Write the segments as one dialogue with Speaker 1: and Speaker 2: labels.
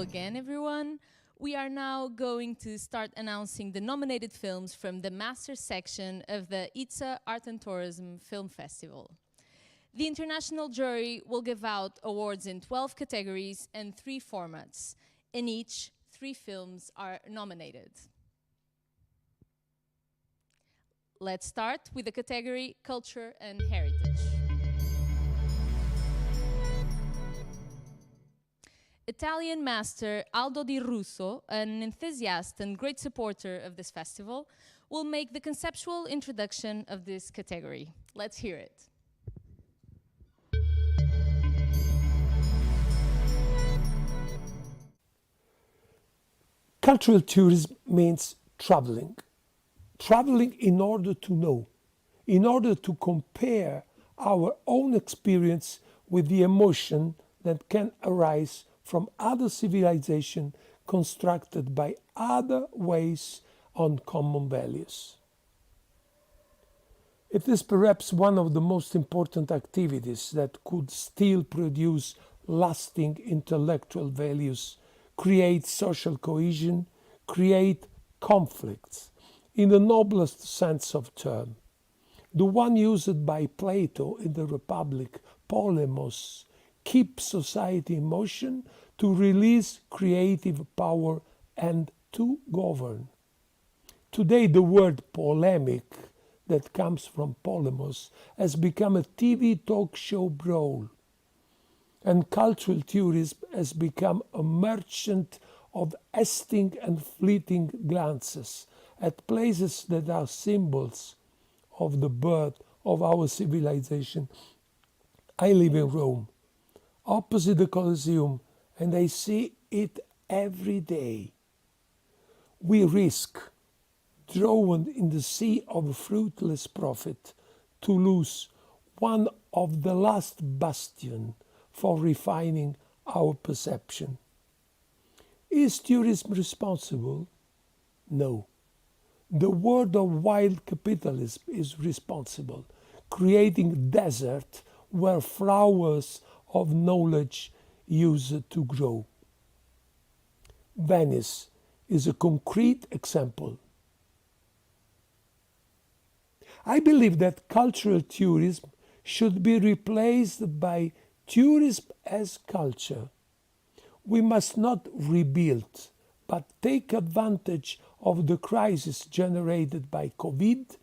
Speaker 1: again, everyone. We are now going to start announcing the nominated films from the Master section of the EATSA Art and Tourism Film Festival. The international jury will give out awards in 12 categories and 3 formats. In each, 3 films are nominated. Let's start with the category Culture and Heritage. Italian master Aldo Di Russo, an enthusiast and great supporter of this festival, will make the conceptual introduction of this category. Let's hear it.
Speaker 2: Cultural tourism means traveling. Traveling in order to know, in order to compare our own experience with the emotion that can arise from other civilization constructed by other ways on common values. It is perhaps one of the most important activities that could still produce lasting intellectual values, create social cohesion, create conflicts, in the noblest sense of term. The one used by Plato in the Republic, polemos, keep society in motion, to release creative power and to govern. Today the word polemic, that comes from polemos, has become a TV talk show brawl. And cultural tourism has become a merchant of hasting and fleeting glances at places that are symbols of the birth of our civilization. I live in Rome, opposite the Colosseum, and I see it every day. We risk, drowned in the sea of fruitless profit, to lose one of the last bastions for refining our perception. Is tourism responsible? No. The world of wild capitalism is responsible, creating desert where flowers of knowledge used to grow. Venice is a concrete example. I believe that cultural tourism should be replaced by tourism as culture. We must not rebuild, but take advantage of the crisis generated by COVID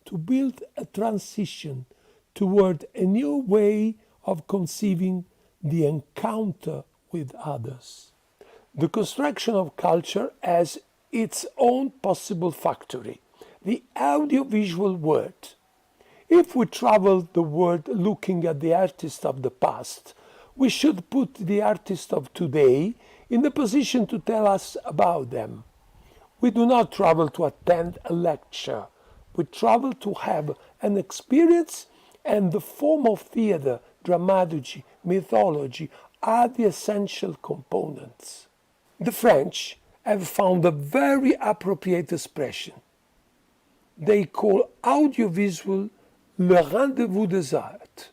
Speaker 2: to build a transition toward a new way of conceiving the encounter with others. The construction of culture has its own possible factory, the audiovisual world. If we travel the world looking at the artists of the past, we should put the artists of today in the position to tell us about them. We do not travel to attend a lecture. We travel to have an experience, and the form of theater, dramaturgy, mythology are the essential components. The French have found a very appropriate expression. They call audiovisual le rendezvous des arts,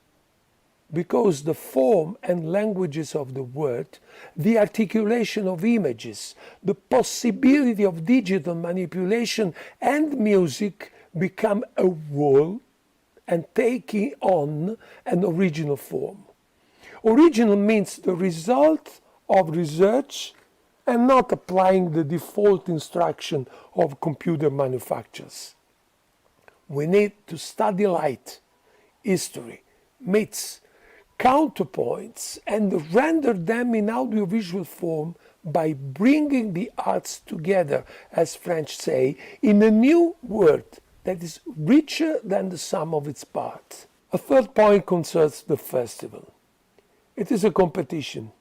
Speaker 2: because the form and languages of the word, the articulation of images, the possibility of digital manipulation and music become a whole and taking on an original form. Original means the result of research and not applying the default instruction of computer manufacturers. We need to study light, history, myths, counterpoints, and render them in audiovisual form by bringing the arts together, as French say, in a new world that is richer than the sum of its parts. A third point concerns the festival. It is a competition.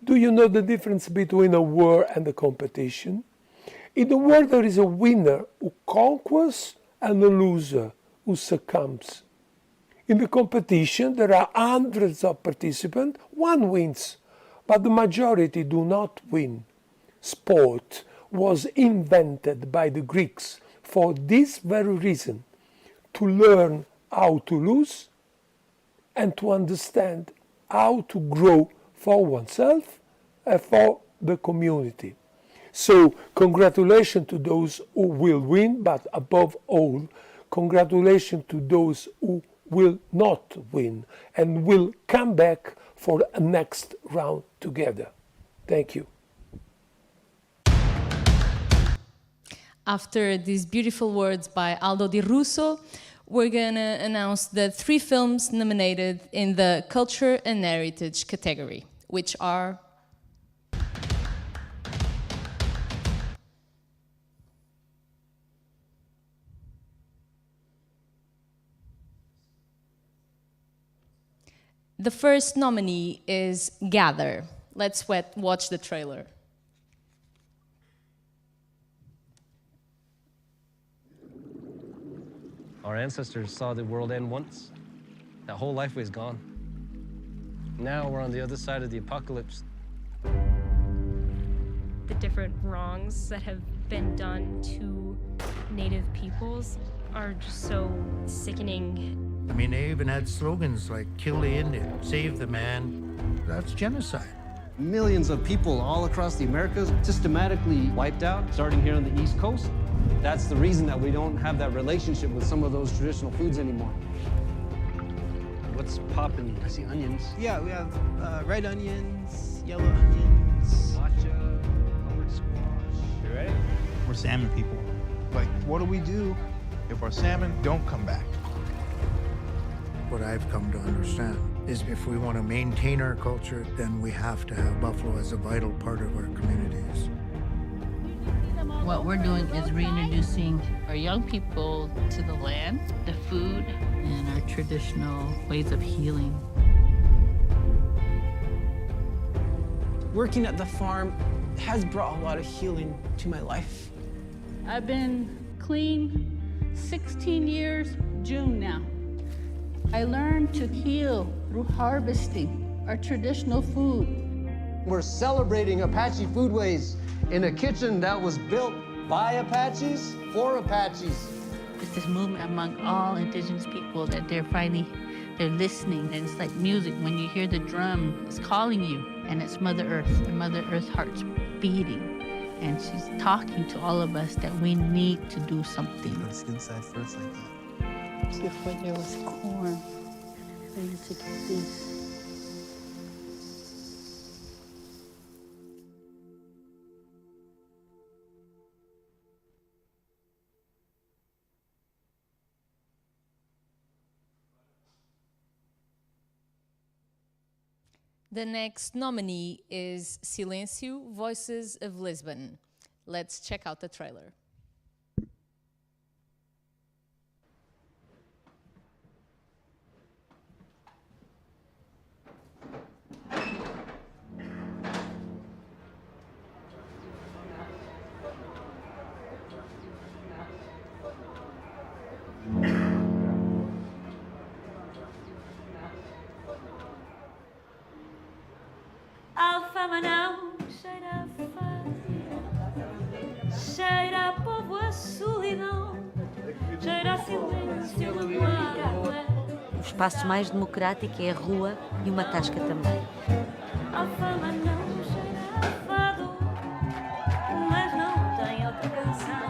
Speaker 2: Do you know the difference between a war and a competition? In the war there is a winner who conquers and a loser who succumbs. In the competition there are hundreds of participants, one wins, but the majority do not win. Sport was invented by the Greeks for this very reason, to learn how to lose and to understand how to grow for oneself and for the community. So congratulations to those who will win, but above all, congratulations to those who will not win and will come back for a next round together. Thank you.
Speaker 1: After these beautiful words by Aldo Di Russo, we're going to announce the 3 films nominated in the Culture and Heritage category, which are the first nominee is Gather. Let's watch the trailer.
Speaker 3: Our ancestors saw the world end once. That whole life was gone. Now we're on the other side of the apocalypse.
Speaker 4: The different wrongs that have been done to Native peoples are just so sickening.
Speaker 5: I mean, they even had slogans like kill the Indian, save the man. That's genocide.
Speaker 3: Millions of people all across the Americas systematically wiped out, starting here on the East Coast. That's the reason that we don't have that relationship with some of those traditional foods anymore. What's poppin'? I see onions.
Speaker 6: Yeah, we have red onions, yellow onions.
Speaker 3: Matcha, colored squash. You ready?
Speaker 7: We're salmon people. Like, what do we do if our salmon don't come back?
Speaker 5: What I've come to understand is if we want to maintain our culture, then we have to have buffalo as a vital part of our communities.
Speaker 8: What we're doing is reintroducing our young people to the land, the food, and our traditional ways of healing.
Speaker 6: Working at the farm has brought a lot of healing to my life.
Speaker 9: I've been clean 16 years, June now. I learned to heal through harvesting our traditional food.
Speaker 3: We're celebrating Apache foodways in a kitchen that was built by Apaches for Apaches.
Speaker 8: It's this movement among all indigenous people that they're listening. And it's like music. When you hear the drum, it's calling you. And it's Mother Earth, and Mother Earth's heart's beating. And she's talking to all of us that we need to do something.
Speaker 6: Let's get inside first like that.
Speaker 9: Before there was corn, we used to get these.
Speaker 1: The next nominee is Silencio, Voices of Lisbon. Let's check out the trailer.
Speaker 10: A fama não cheira cheira a povo a solidão, cheira a silêncio no ar.
Speaker 11: O espaço mais democrático é a rua e uma tasca também.
Speaker 10: A fama não cheira a fado, mas não tem outra canção.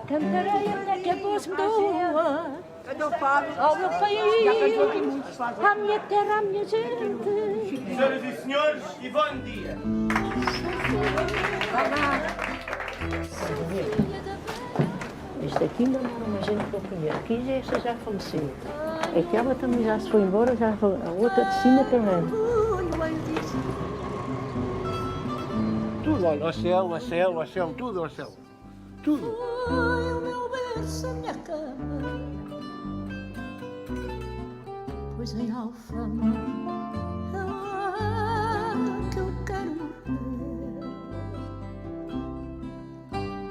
Speaker 10: Cantarei até que a voz me doa ao meu país, à minha terra, à minha gente.
Speaker 12: Senhoras e senhores, e bom dia.
Speaker 13: Este aqui ainda não era uma gente que eu conheço. Aqui esta já faleceu. Aquela também já se foi embora, a outra de cima também.
Speaker 5: Tudo, olha, ao céu, tudo ao céu. Tudo.
Speaker 10: Foi o meu berço, a minha cama, pois em Alfama que eu quero morrer.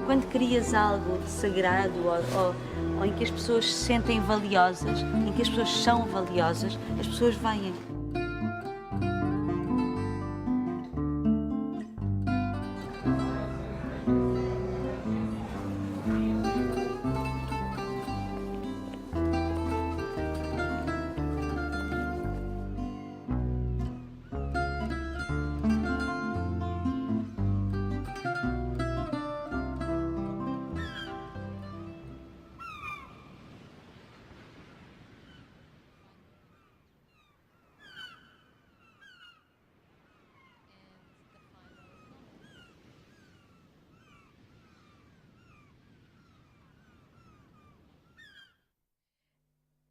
Speaker 11: Quando crias algo sagrado ou em que as pessoas se sentem valiosas, em que as pessoas são valiosas, as pessoas vêm.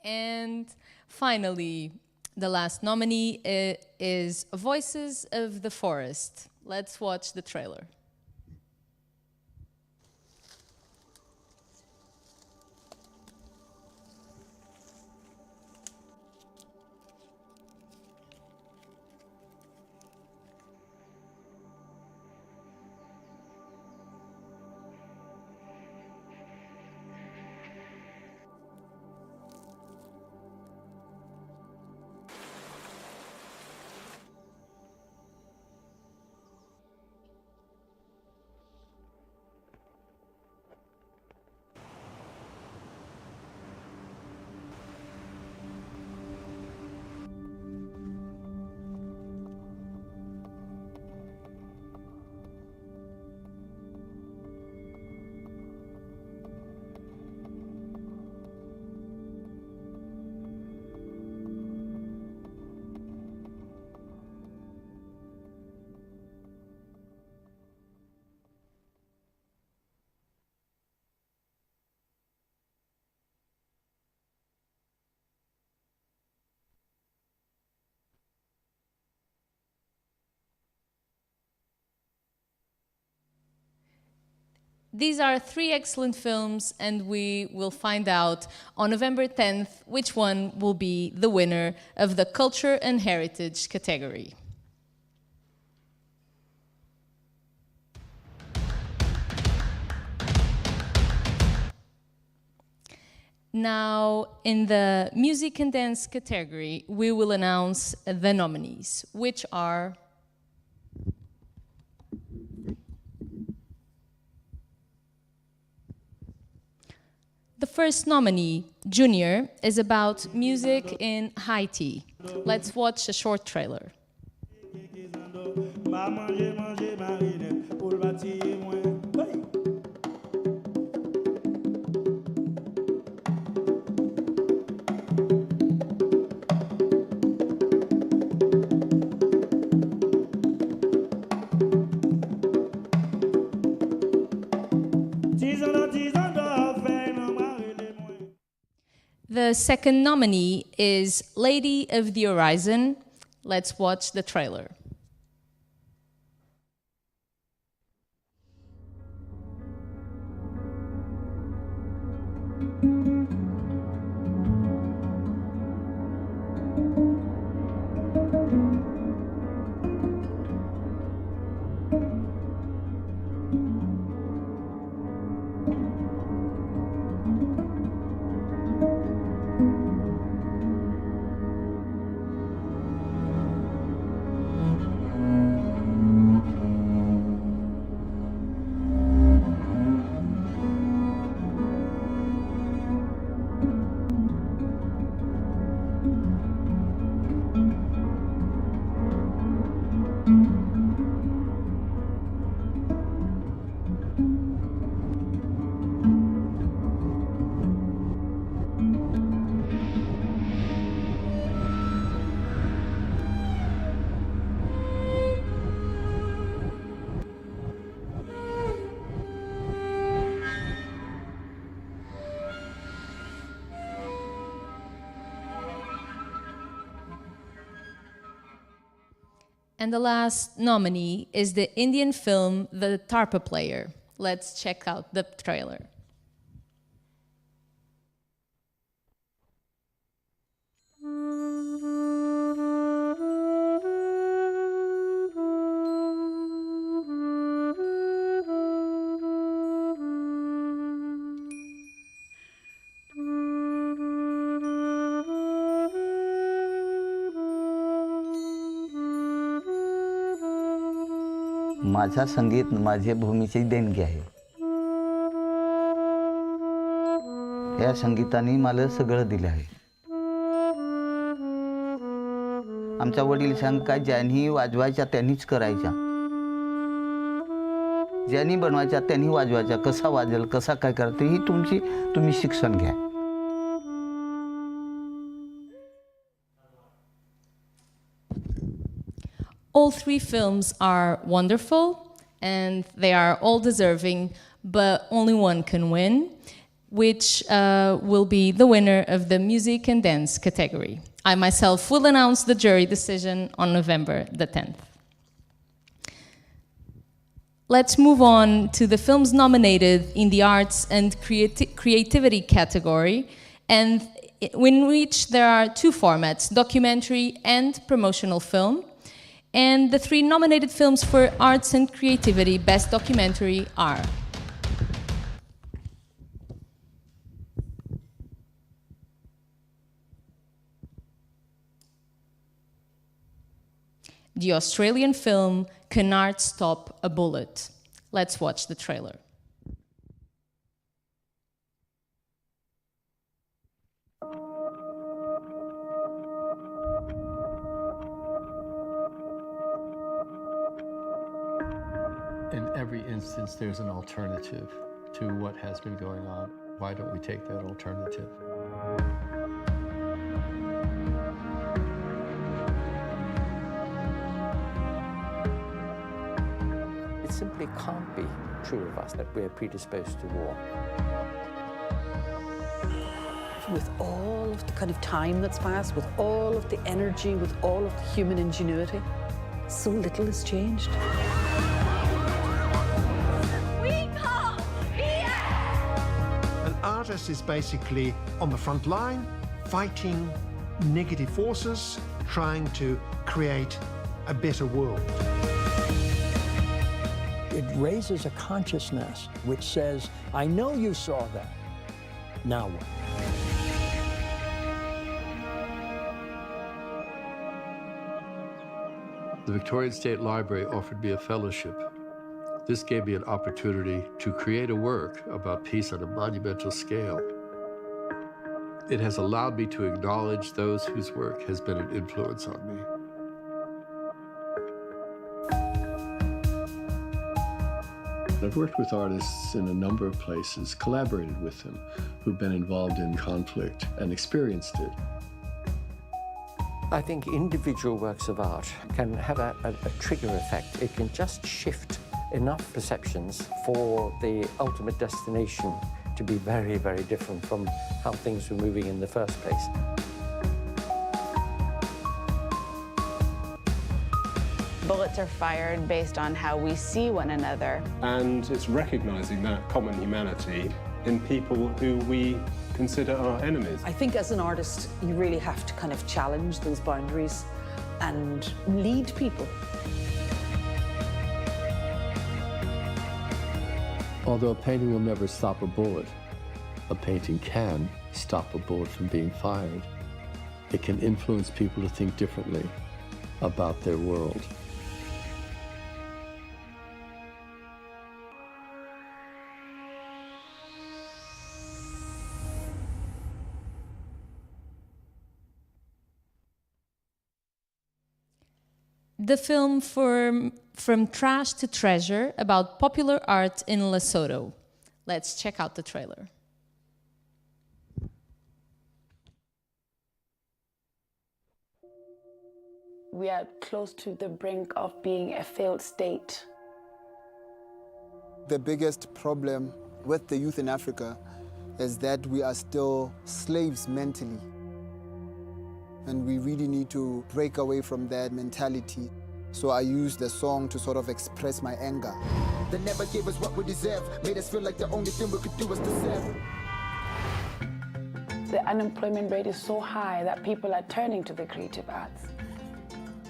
Speaker 1: And finally, the last nominee is Voices of the Forest. Let's watch the trailer. These are three excellent films, and we will find out on November 10th which one will be the winner of the Culture and Heritage category. Now, in the Music and Dance category, we will announce the nominees, which are the first nominee, Junior, is about music in Haiti. Let's watch a short trailer. The second nominee is Lady of the Horizon. Let's watch the trailer. And the last nominee is the Indian film The Tarpa Player. Let's check out the trailer.
Speaker 14: माझा संगीत माझ्या भूमीची देणगी आहे. या संगीताने मला सगळं दिलं आहे. आमचा वडील सांगा ज्यांनी वाजवायचा त्यांनीच करायचा. ज्यांनी बनवायचा त्यांनी वाजवायचा. कसा वाजेल कसा काय करते ही तुम्ही शिक्षण घ्या.
Speaker 1: All three films are wonderful and they are all deserving, but only one can win. which will be the winner of the music and dance category. I myself will announce the jury decision on November the 10th. Let's move on to the films nominated in the arts and creativity category, and in which there are two formats, documentary and promotional film. And the three nominated films for arts and creativity best documentary are the Australian film Cannot Stop a Bullet. Let's watch the trailer.
Speaker 15: In every instance, there's an alternative to what has been going on. Why don't we take that alternative?
Speaker 16: It simply can't be true of us that we're predisposed to war.
Speaker 17: With all of the kind of time that's passed, with all of the energy, with all of the human ingenuity, so little has changed.
Speaker 18: An artist is basically on the front line, fighting negative forces, trying to create a better world.
Speaker 19: It raises a consciousness which says, I know you saw that. Now what?
Speaker 15: The Victorian State Library offered me a fellowship. This gave me an opportunity to create a work about peace on a monumental scale. It has allowed me to acknowledge those whose work has been an influence on me. I've worked with artists in a number of places, collaborated with them, who've been involved in conflict and experienced it.
Speaker 16: I think individual works of art can have a trigger effect. It can just shift enough perceptions for the ultimate destination to be very, very different from how things were moving in the first place.
Speaker 20: Bullets are fired based on how we see one another.
Speaker 21: And it's recognizing that common humanity in people who we consider our enemies.
Speaker 17: I think as an artist, you really have to kind of challenge those boundaries and lead people.
Speaker 15: Although a painting will never stop a bullet, a painting can stop a bullet from being fired. It can influence people to think differently about their world.
Speaker 1: The film From Trash to Treasure about popular art in Lesotho. Let's check out the trailer.
Speaker 22: We are close to the brink of being a failed state.
Speaker 23: The biggest problem with the youth in Africa is that we are still slaves mentally. And we really need to break away from that mentality. So I used the song to sort of express my anger.
Speaker 24: They never gave us what we deserve, made us feel like the only thing we could do was to serve.
Speaker 22: The unemployment rate is so high that people are turning to the creative arts.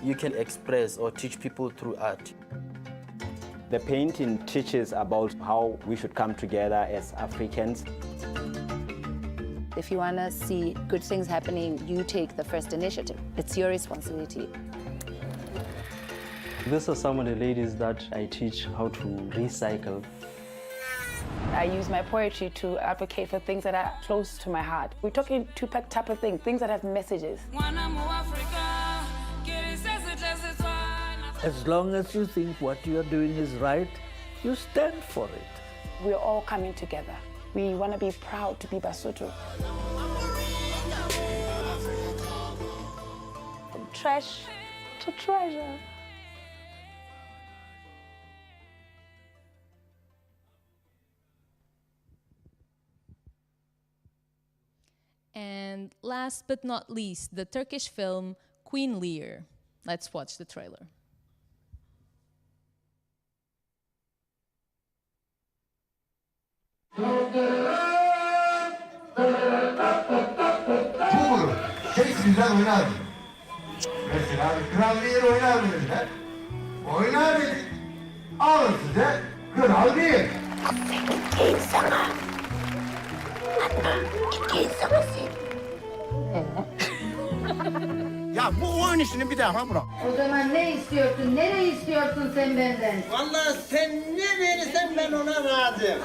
Speaker 25: You can express or teach people through art.
Speaker 26: The painting teaches about how we should come together as Africans.
Speaker 27: If you want to see good things happening, you take the first initiative. It's your responsibility.
Speaker 25: These are some of the ladies that I teach how to recycle.
Speaker 22: I use my poetry to advocate for things that are close to my heart. We're talking Tupac type of things that have messages.
Speaker 19: As long as you think what you are doing is right, you stand for it.
Speaker 22: We're all coming together. We want to be proud to be Basotho. From trash to treasure.
Speaker 1: last but not least, the Turkish film Queen Lear. Let's watch the trailer.
Speaker 2: Shakespeare'den oynar. Mesela Kral Lear oynar mı dediler? Oynar dedik. Alın size Kral Lear.
Speaker 10: İki sana. İki sana sen.
Speaker 2: Ya bu oyun işini bir daha bırak.
Speaker 3: O zaman ne istiyorsun? Nereye istiyorsun sen benden?
Speaker 2: Vallahi sen ne verirsen ben ona razıyım.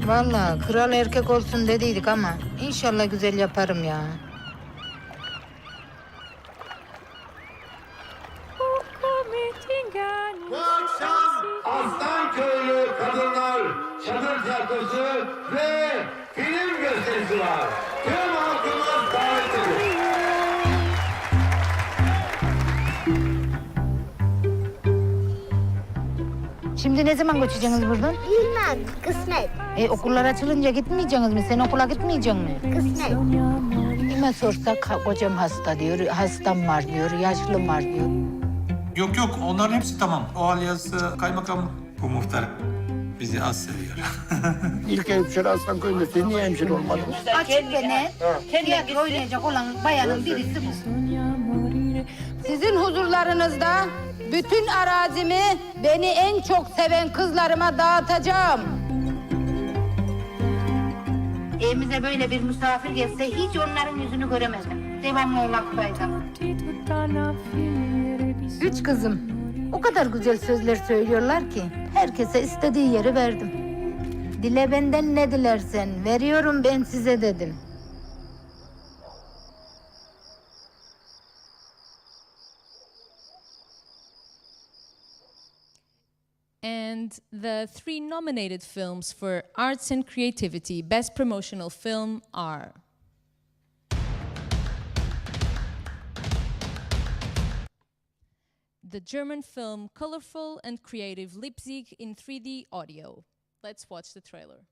Speaker 3: Vallahi kral erkek olsun dediydik ama inşallah güzel yaparım ya.
Speaker 2: Bu akşam Aslanköylü Kadınlar Çadır Tiyatrosu ve film gösterisi var. Tüm halkımız davetlidir.
Speaker 3: Şimdi ne zaman göçeceksiniz buradan?
Speaker 10: Bilmem, kısmet.
Speaker 3: Okullar açılınca gitmeyeceksiniz mi? Sen okula gitmeyeceksin mi?
Speaker 10: Kısmet.
Speaker 3: Kime sorsak kocam hasta diyor, hastam var diyor, yaşlım var diyor.
Speaker 4: Yok yok, onların hepsi tamam. O alyası kaymakam, bu muhtar bizi az seviyor.
Speaker 2: İlk hemşire Aslanköylü, siz niye hemşire olmadınız?
Speaker 3: Açık ve net, tiyatro oynayacak olan bayanın birisi bu. Sizin huzurlarınızda bütün arazimi beni en çok seven kızlarıma dağıtacağım. Evimize böyle bir misafir gelse hiç onların yüzünü göremezdim. Devamlı olaktaydım. 3 kızım. O kadar güzel sözler söylüyorlar ki herkese istediği yeri verdim. Dile benden ne dilersen veriyorum ben size dedim.
Speaker 1: And the 3 nominated films for Arts and Creativity Best Promotional Film are the German film Colorful and Creative Leipzig in 3D audio. Let's watch the trailer.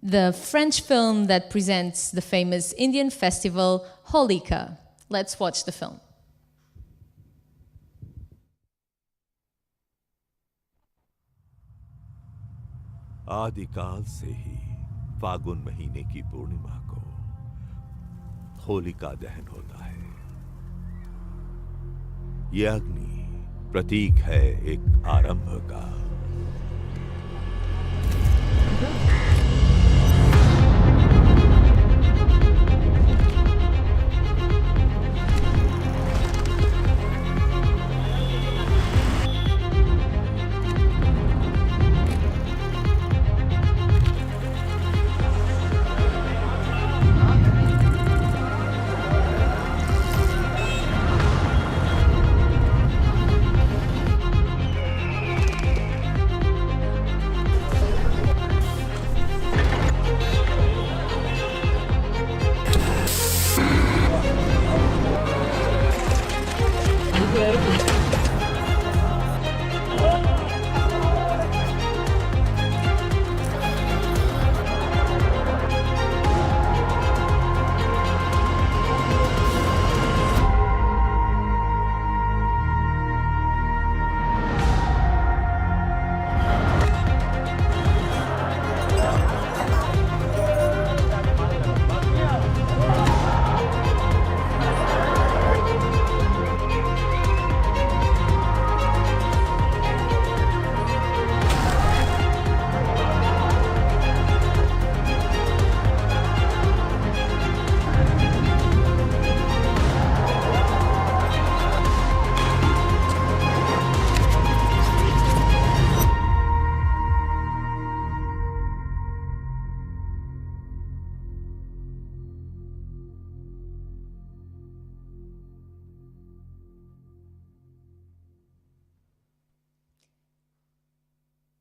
Speaker 1: The French film that presents the famous Indian festival, Holika. Let's watch the film.
Speaker 6: आदिकाल से ही फागुन महीने की पूर्णिमा को होलिका दहन होता है। यह अग्नि प्रतीक है एक आरंभ का।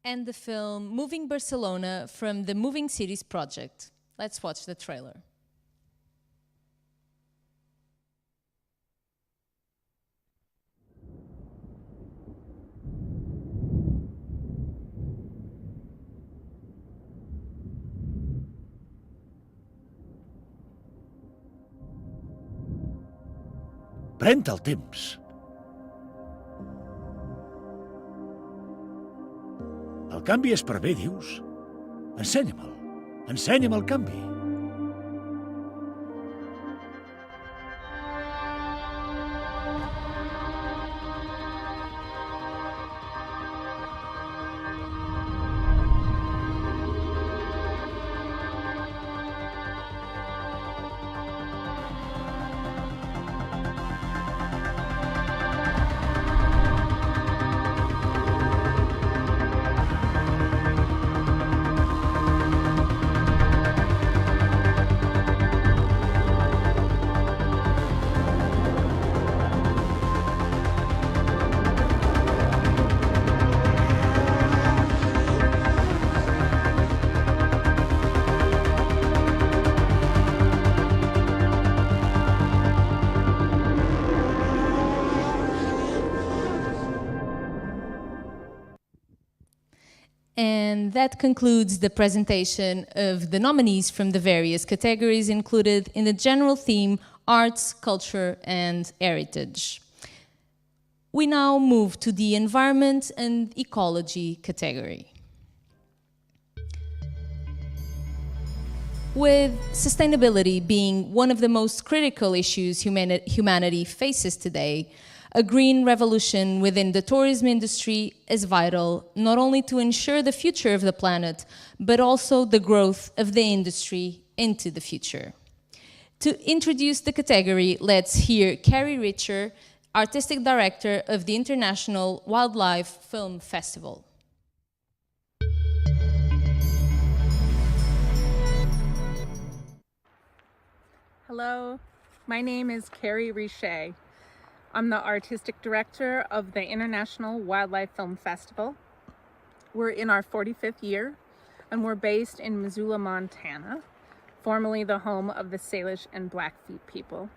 Speaker 1: and the film Moving Barcelona from the Moving Cities project. Let's watch the trailer.
Speaker 5: Pren-te el temps. El canvi és per bé, dius? Ensenya-me'l. Ensenya'm el canvi.
Speaker 1: And that concludes the presentation of the nominees from the various categories included in the general theme Arts, Culture and Heritage. We now move to the Environment and Ecology category. With sustainability being one of the most critical issues humanity faces today, a green revolution within the tourism industry is vital, not only to ensure the future of the planet, but also the growth of the industry into the future. To introduce the category, let's hear Carrie Richer, Artistic Director of the International Wildlife Film Festival.
Speaker 7: Hello, my name is Carrie Richer. I'm the Artistic Director of the International Wildlife Film Festival. We're in our 45th year, and we're based in Missoula, Montana, formerly the home of the Salish and Blackfeet people.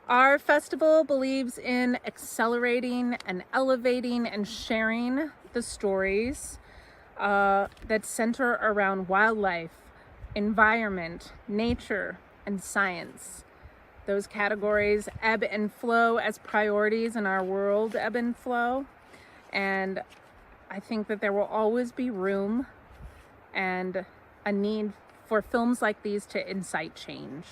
Speaker 7: Our festival believes in accelerating and elevating and sharing the stories that center around wildlife, environment, nature, and science. Those categories ebb and flow as priorities in our world ebb and flow. And I think that there will always be room and a need for films like these to incite change.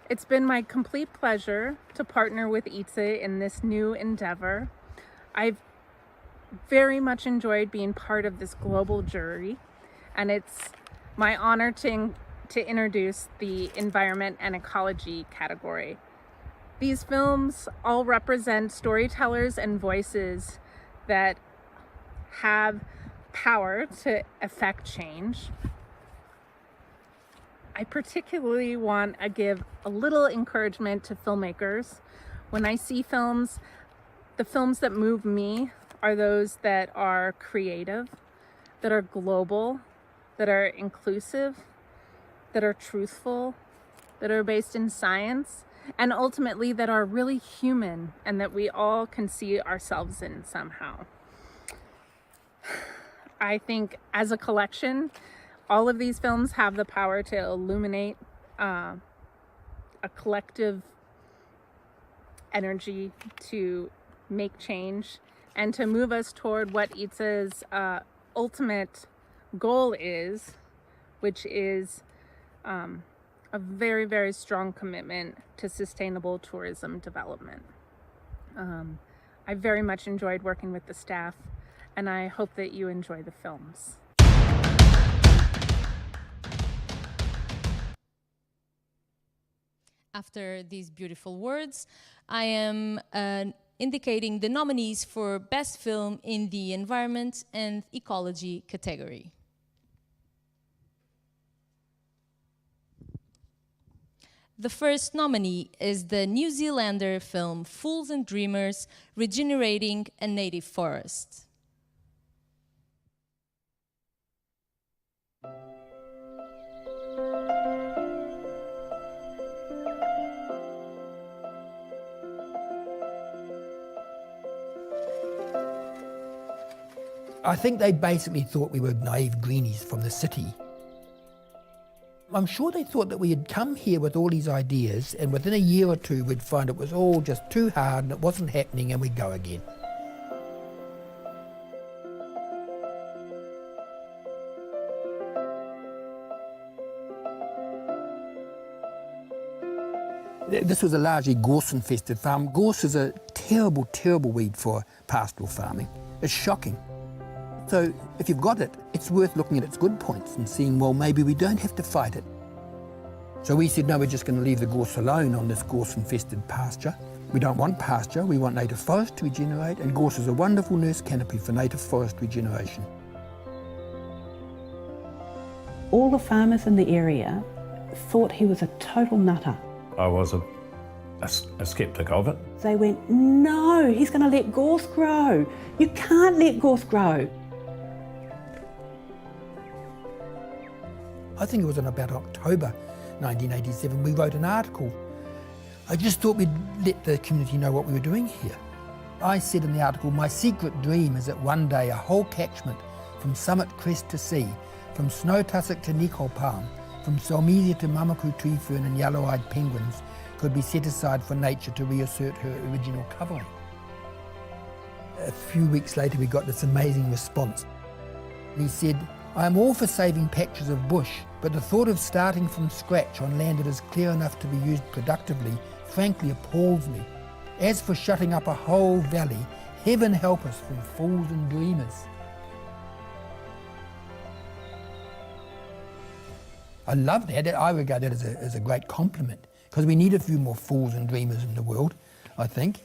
Speaker 7: It's been my complete pleasure to partner with EATSA in this new endeavor. I've very much enjoyed being part of this global jury, and it's my honor to introduce the Environment and Ecology category. These films all represent storytellers and voices that have power to affect change. I particularly want to give a little encouragement to filmmakers. When I see films, the films that move me are those that are creative, that are global, that are inclusive, that are truthful, that are based in science, and ultimately that are really human and that we all can see ourselves in somehow. I think as a collection, all of these films have the power to illuminate a collective energy to make change and to move us toward what EATSA's ultimate goal is, which is a very, very strong commitment to sustainable tourism development. I very much enjoyed working with the staff, and I hope that you enjoy the films.
Speaker 1: After these beautiful words, I am indicating the nominees for Best Film in the Environment and Ecology category. The first nominee is the New Zealander film Fools and Dreamers, Regenerating a Native Forest.
Speaker 19: I think they basically thought we were naive greenies from the city. I'm sure they thought that we had come here with all these ideas and within a year or two we'd find it was all just too hard and it wasn't happening and we'd go again. This was a largely gorse-infested farm. Gorse is a terrible, terrible weed for pastoral farming. It's shocking. So if you've got it, it's worth looking at its good points and seeing, well, maybe we don't have to fight it. So we said, no, we're just going to leave the gorse alone on this gorse-infested pasture. We don't want pasture, we want native forest to regenerate, and gorse is a wonderful nurse canopy for native forest regeneration.
Speaker 17: All the farmers in the area thought he was a total nutter.
Speaker 5: I was a sceptic of it.
Speaker 17: They went, no, he's going to let gorse grow. You can't let gorse grow.
Speaker 19: I think it was in about October 1987 we wrote an article. I just thought we'd let the community know what we were doing here. I said in the article, my secret dream is that one day a whole catchment from Summit Crest to Sea, from snow tussock to nicol palm, from Salmesia to Mamaku tree fern and yellow-eyed penguins could be set aside for nature to reassert her original covering. A few weeks later we got this amazing response. He said, I am all for saving patches of bush, but the thought of starting from scratch on land that is clear enough to be used productively frankly appalls me. As for shutting up a whole valley, heaven help us from fools and dreamers. I love that. I regard that as a great compliment, because we need a few more fools and dreamers in the world, I think.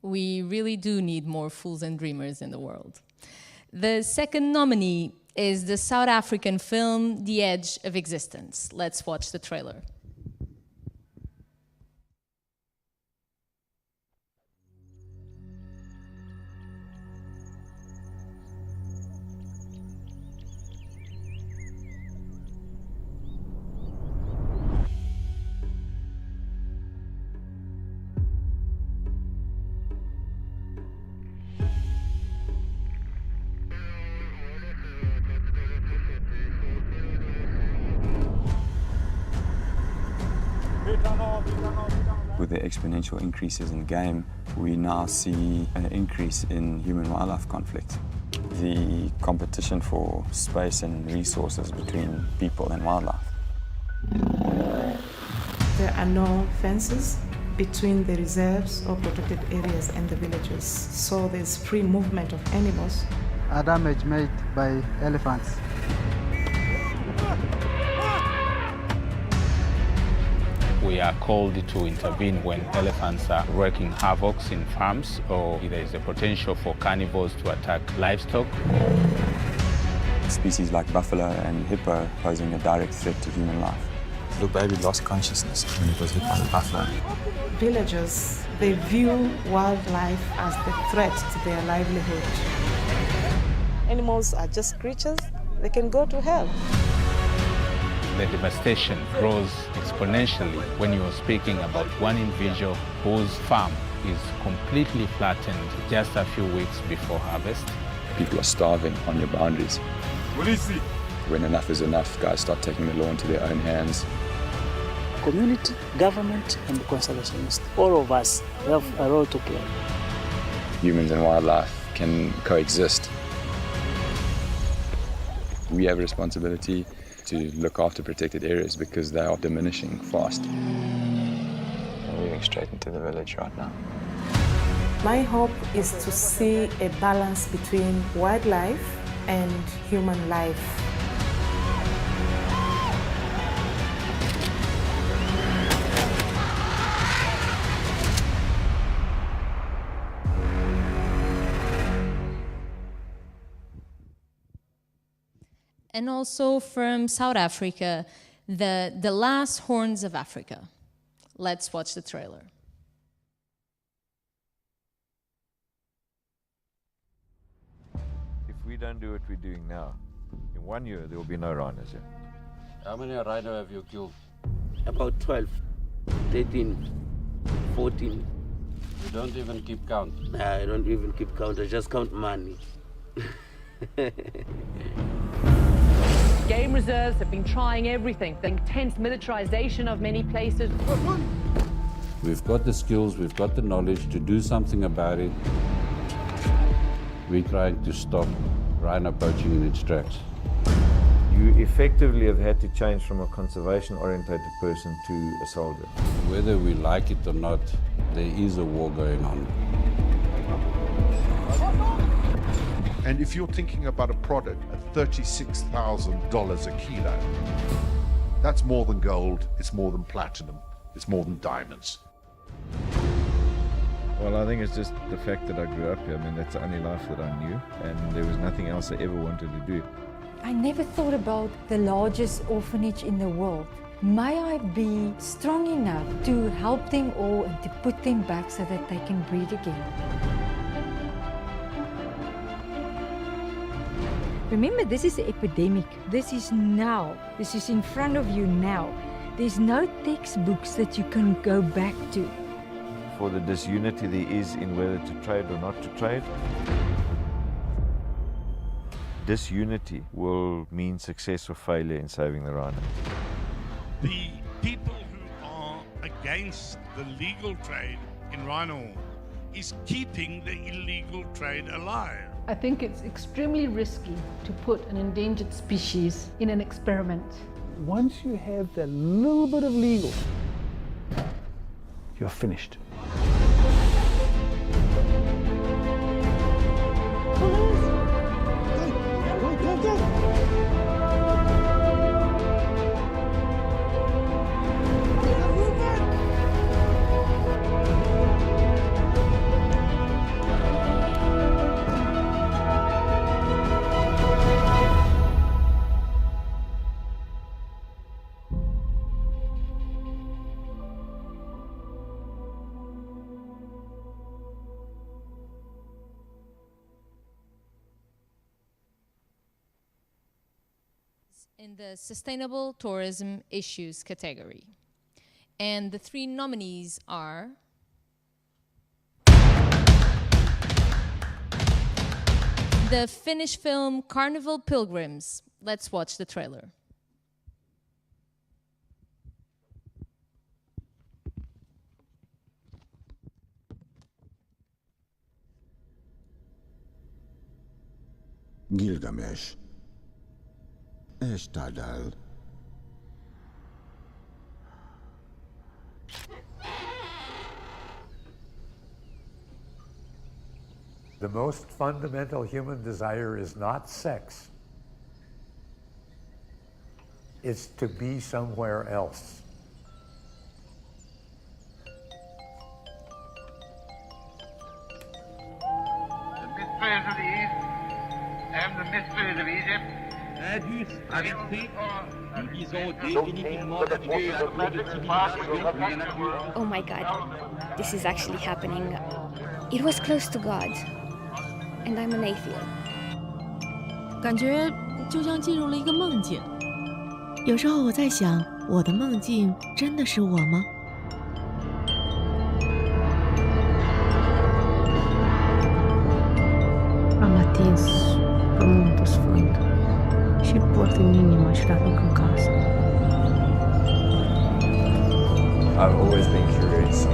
Speaker 1: We really do need more fools and dreamers in the world. The second nominee is the South African film The Edge of Existence. Let's watch the trailer.
Speaker 8: With the exponential increases in game, we now see an increase in human-wildlife conflict. The competition for space and resources between people and wildlife.
Speaker 9: There are no fences between the reserves or protected areas and the villages, so there's free movement of animals.
Speaker 11: A damage made by elephants.
Speaker 12: We are called to intervene when elephants are wreaking havoc in farms or there is a potential for carnivores to attack livestock.
Speaker 8: Species like buffalo and hippo posing a direct threat to human life. The baby lost consciousness when it was hit by the buffalo.
Speaker 9: Villagers, they view wildlife as the threat to their livelihood. Animals are just creatures, they can go to hell.
Speaker 12: The devastation grows exponentially when you are speaking about one individual whose farm is completely flattened just a few weeks before harvest.
Speaker 8: People are starving on your boundaries. When enough is enough, guys start taking the law into their own hands.
Speaker 13: Community, government, and conservationists, all of us have a role to play.
Speaker 8: Humans and wildlife can coexist. We have a responsibility to look after protected areas because they are diminishing fast. We're moving straight into the village right now.
Speaker 9: My hope is to see a balance between wildlife and human life.
Speaker 1: And also from South Africa, the Last Horns of Africa. Let's watch the trailer.
Speaker 6: If we don't do what we're doing now, In 1 year, there will be no rhinos here.
Speaker 14: How many rhino have you killed?
Speaker 15: About 12, 13, 14.
Speaker 14: You don't even keep count?
Speaker 15: Nah, I don't even keep count. I just count money.
Speaker 16: Game reserves have been trying everything. The intense militarization of many places.
Speaker 18: We've got the skills, we've got the knowledge to do something about it. We're trying to stop rhino poaching in its tracks.
Speaker 6: You effectively have had to change from a conservation-orientated person to a soldier.
Speaker 18: Whether we like it or not, there is a war going on.
Speaker 20: And if you're thinking about a product at $36,000 a kilo, that's more than gold, it's more than platinum, it's more than diamonds.
Speaker 6: Well, I think it's just the fact that I grew up here. I mean, that's the only life that I knew, and there was nothing else I ever wanted to do.
Speaker 21: I never thought about the largest orphanage in the world. May I be strong enough to help them all and to put them back so that they can breed again.
Speaker 23: Remember, this is an epidemic. This is now. This is in front of you now. There's no textbooks that you can go back to.
Speaker 6: For the disunity there is in whether to trade or not to trade, disunity will mean success or failure in saving the rhino.
Speaker 28: The people who are against the legal trade in rhino is keeping the illegal trade alive.
Speaker 29: I think it's extremely risky to put an endangered species in an experiment.
Speaker 30: Once you have that little bit of legal, you're finished.
Speaker 1: In the Sustainable Tourism Issues category. And the 3 nominees are the Finnish film Carnival Pilgrims. Let's watch the trailer.
Speaker 2: Gilgamesh. Estadal.
Speaker 31: The most fundamental human desire is not sex. It's to be somewhere else.
Speaker 32: The mysteries of the East and the mysteries of Egypt.
Speaker 33: Oh my God, this is actually happening. It was close to God, and I'm an atheist.
Speaker 34: 感觉就像进入了一个梦境。有时候我在想，我的梦境真的是我吗？
Speaker 35: Há matins por muitos fundo. Și poate în inimă și la loc în casă.
Speaker 6: I've always been curious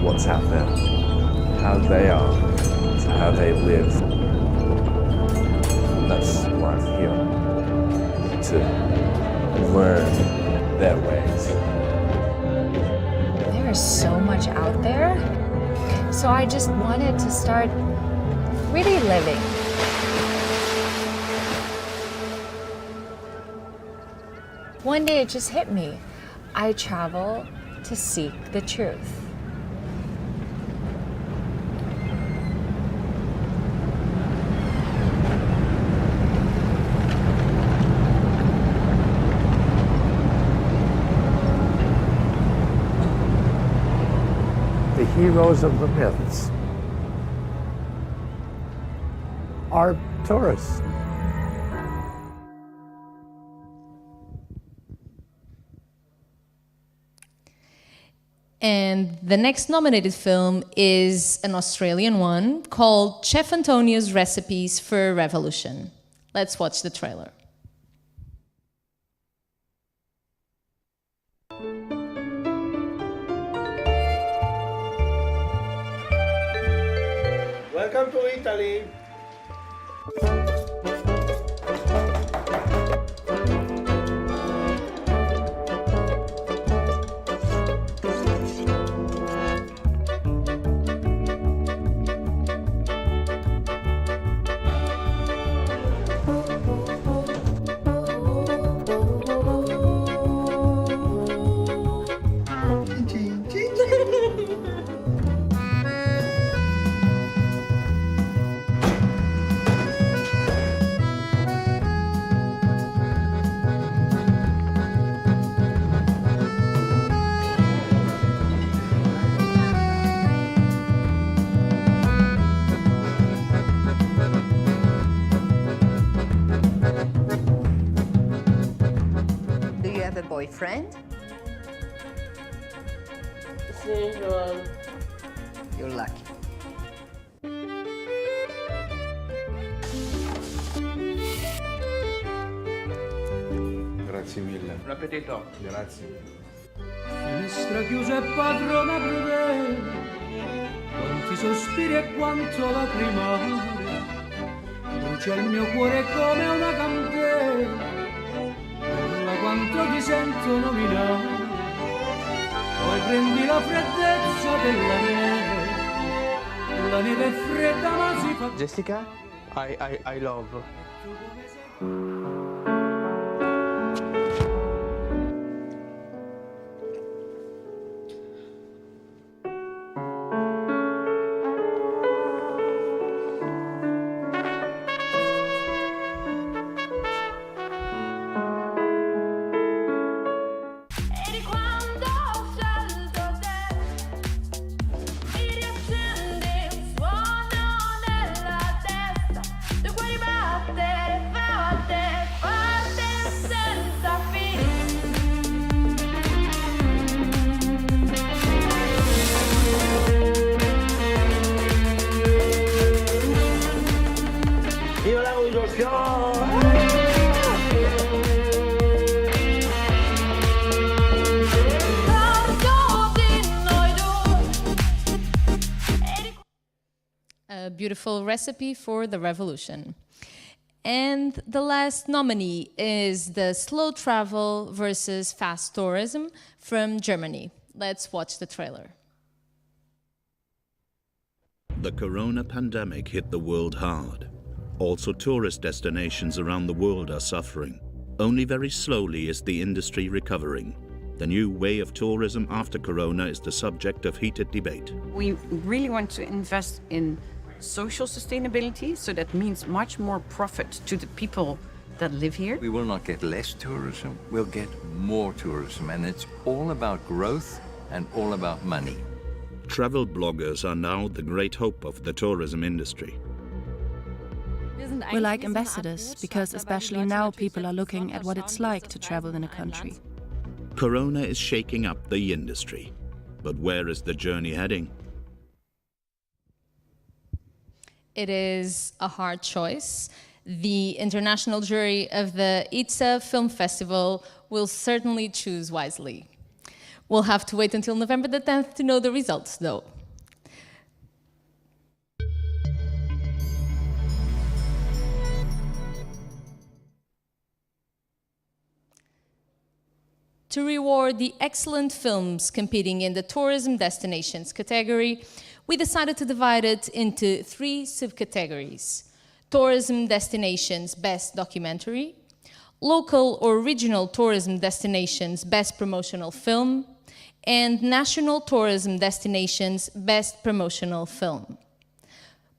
Speaker 6: what's out there, how they are, how they live. That's why I'm here, to learn their ways.
Speaker 27: There is so much out there, so I just wanted to start really living. One day it just hit me. I travel to seek the truth.
Speaker 31: The heroes of the myths are tourists.
Speaker 1: And the next nominated film is an Australian one called Chef Antonio's Recipes for a Revolution. Let's watch the trailer.
Speaker 3: Welcome to Italy.
Speaker 4: Do you have a boyfriend?
Speaker 5: Single.
Speaker 4: You're lucky.
Speaker 3: Grazie mille. Un appetito. Grazie.
Speaker 7: Finestra chiusa e padrona crudele, quanti sospiri e quanto lacrimare, brucia il mio cuore come una candela, urla quanto ti sento nominare, poi prendi la freddezza della neve, la neve è fredda ma si fa...
Speaker 5: Jessica, I love.
Speaker 3: Io la rivoluzione!
Speaker 1: A beautiful recipe for the revolution. And the last nominee is the slow travel versus fast tourism from Germany. Let's watch the trailer.
Speaker 8: The corona pandemic hit the world hard. Also, tourist destinations around the world are suffering. Only very slowly is the industry recovering. The new way of tourism after corona is the subject of heated debate.
Speaker 10: We really want to invest in social sustainability, so that means much more profit to the people that live here.
Speaker 11: We will not get less tourism, we'll get more tourism, and it's all about growth and all about money.
Speaker 8: Travel bloggers are now the great hope of the tourism industry.
Speaker 12: We're like ambassadors, because especially now people are looking at what it's like to travel in a country.
Speaker 8: Corona is shaking up the industry. But where is the journey heading?
Speaker 1: It is a hard choice. The international jury of the EATSA Film Festival will certainly choose wisely. We'll have to wait until November the 10th to know the results, though. To reward the excellent films competing in the tourism destinations category, we decided to divide it into 3 subcategories: tourism destinations best documentary, local or regional tourism destinations best promotional film, and national tourism destinations best promotional film.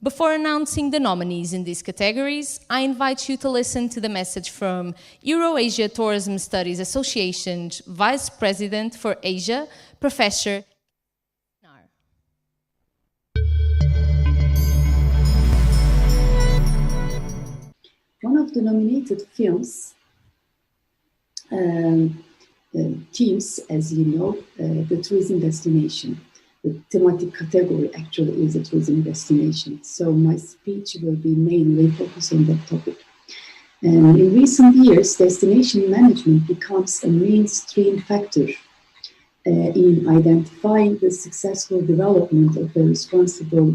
Speaker 1: Before announcing the nominees in these categories, I invite you to listen to the message from Euro-Asia Tourism Studies Association's Vice President for Asia, Professor.
Speaker 13: One of the nominated films
Speaker 9: teams, as you know, the tourism destination. The thematic category actually is a tourism destination. So my speech will be mainly focused on that topic. And in recent years, destination management becomes a mainstream factor in identifying the successful development of a responsible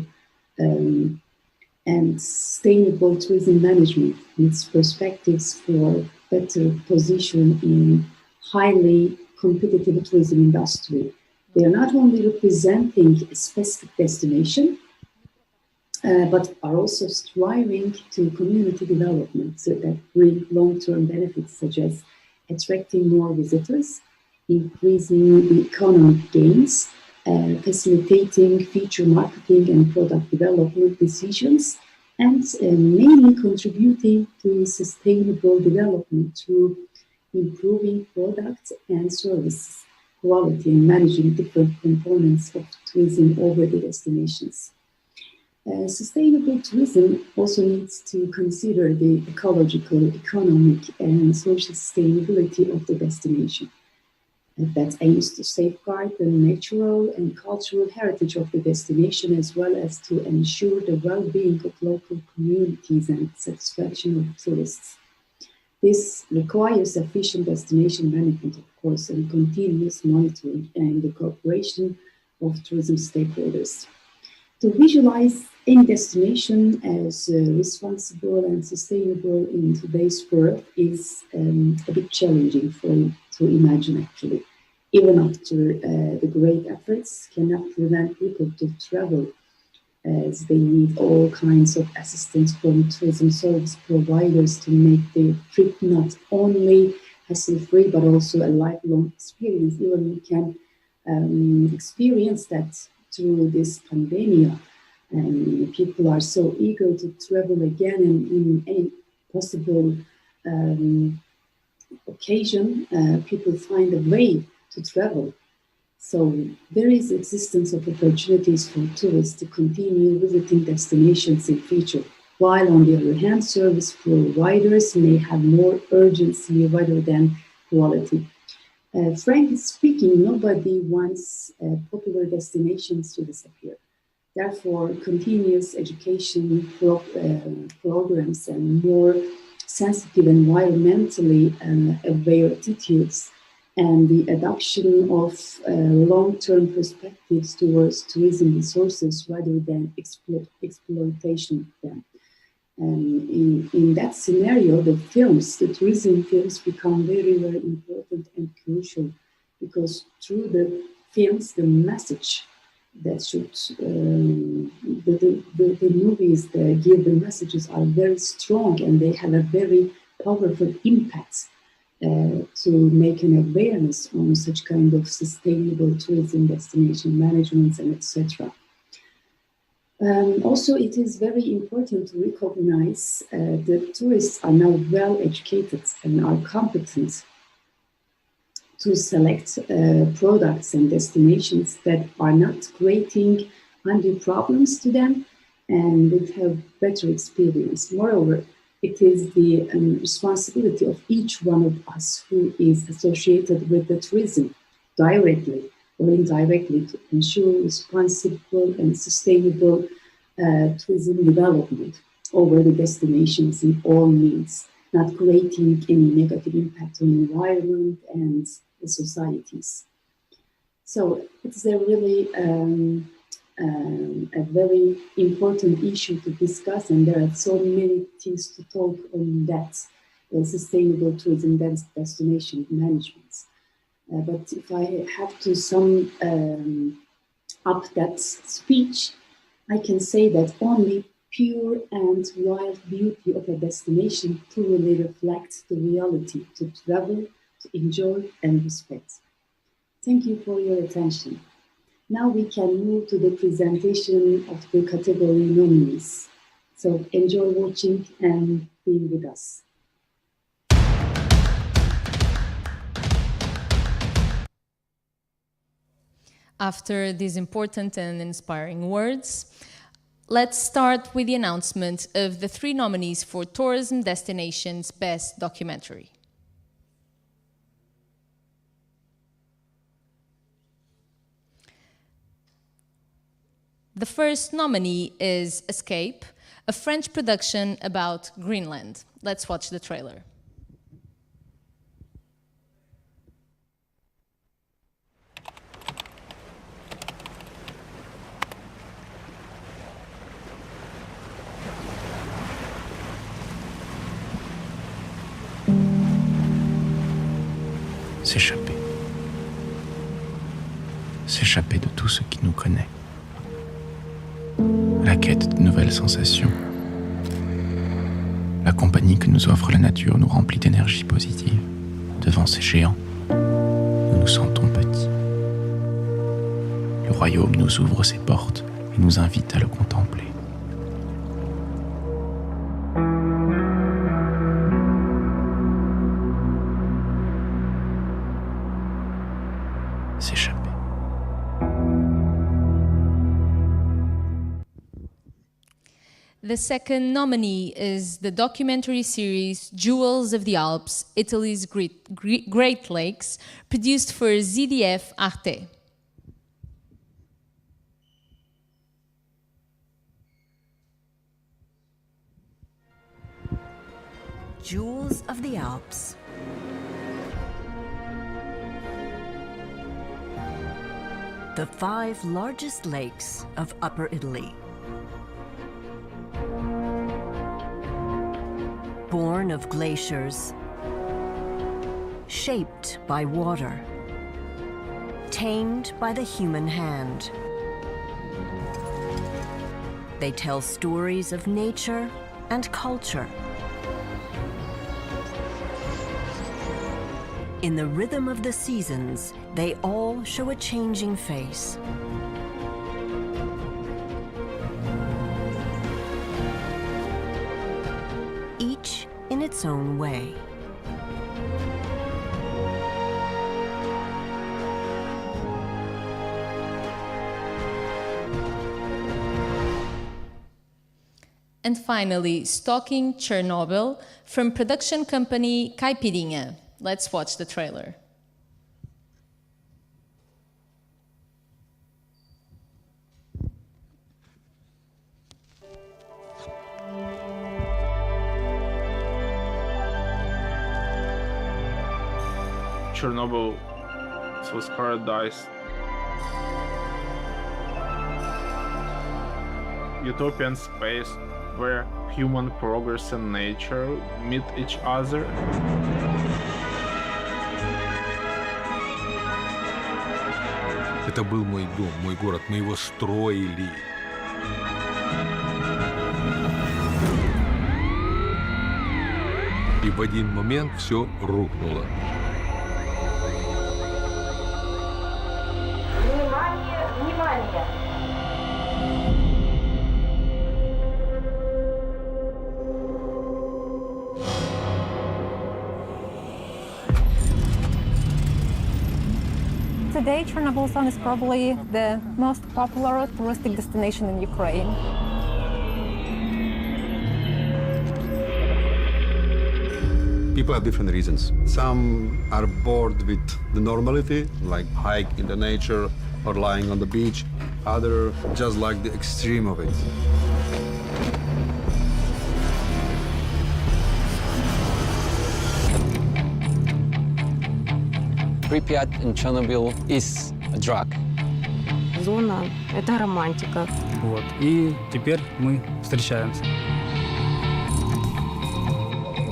Speaker 9: and sustainable tourism management, its perspectives for better position in highly competitive tourism industry. They are not only representing a specific destination, but are also striving to community development that bring long-term benefits, such as attracting more visitors, increasing the economic gains, facilitating future marketing and product development decisions, and mainly contributing to sustainable development through improving products and services quality and managing different components of tourism over the destinations. Sustainable tourism also needs to consider the ecological, economic, and social sustainability of the destination. That aims to safeguard the natural and cultural heritage of the destination, as well as to ensure the well-being of local communities and satisfaction of tourists. This requires efficient destination management, of course, and continuous monitoring and the cooperation of tourism stakeholders. To visualize any destination as responsible and sustainable in today's world is a bit challenging to imagine, actually. Even after the great efforts cannot prevent people to travel, as they need all kinds of assistance from tourism service providers to make their trip not only hassle-free, but also a lifelong experience. Even we can experience that through this pandemic. People are so eager to travel again, and in any possible occasion, people find a way to travel. So there is existence of opportunities for tourists to continue visiting destinations in future, while on the other hand, service providers may have more urgency rather than quality. Frankly speaking, nobody wants popular destinations to disappear. Therefore, continuous education programs and more sensitive, environmentally aware attitudes and the adoption of long-term perspectives towards tourism resources rather than exploitation of them. In that scenario, the tourism films become very, very important and crucial, because through the films, the message that should, the movies that give the messages are very strong, and they have a very powerful impact to make an awareness on such kind of sustainable tourism destination management and etc. Also, it is very important to recognize that tourists are now well educated and are competent to select products and destinations that are not creating undue problems to them and would have better experience. Moreover, it is the responsibility of each one of us who is associated with the tourism, directly or indirectly, to ensure responsible and sustainable tourism development over the destinations in all means, not creating any negative impact on the environment and the societies. So it's a really a very important issue to discuss, and there are so many things to talk on that sustainable tourism destination management. But if I have to sum up that speech, I can say that only pure and wild beauty of a destination truly reflects the reality to travel, to enjoy and respect. Thank you for your attention. Now we can move to the presentation of the category nominees. So enjoy watching and being with us.
Speaker 1: After these important and inspiring words, let's start with the announcement of the 3 nominees for Tourism Destinations Best Documentary. The first nominee is Escape, a French production about Greenland. Let's watch the trailer.
Speaker 13: S'échapper. S'échapper de tout ce qui nous connaît. La quête de nouvelles sensations. La compagnie que nous offre la nature nous remplit d'énergie positive. Devant ces géants, nous nous sentons petits. Le royaume nous ouvre ses portes et nous invite à le contempler. S'échapper.
Speaker 1: The second nominee is the documentary series Jewels of the Alps, Italy's Great Lakes, produced for ZDF Arte.
Speaker 14: Jewels of the Alps. The 5 largest lakes of Upper Italy. Born of glaciers, shaped by water, tamed by the human hand. They tell stories of nature and culture. In the rhythm of the seasons, they all show a changing face. Each in its own way.
Speaker 1: And finally, Stalking Chernobyl from production company Caipirinha. Let's watch the trailer.
Speaker 15: Chernobyl, it was paradise. Utopian space where human progress and nature meet each other.
Speaker 6: Это был мой дом, мой город, мы его строили. И в один момент все рухнуло.
Speaker 14: Внимание, внимание!
Speaker 16: Today, Chernobyl Zone is probably the most popular touristic destination in Ukraine.
Speaker 17: People have different reasons. Some are bored with the normality, like hike in the nature or lying on the beach. Others just like the extreme of it.
Speaker 18: Pripyat in Chernobyl is a drug.
Speaker 35: Зона – это романтика.
Speaker 19: Вот. И теперь мы встречаемся.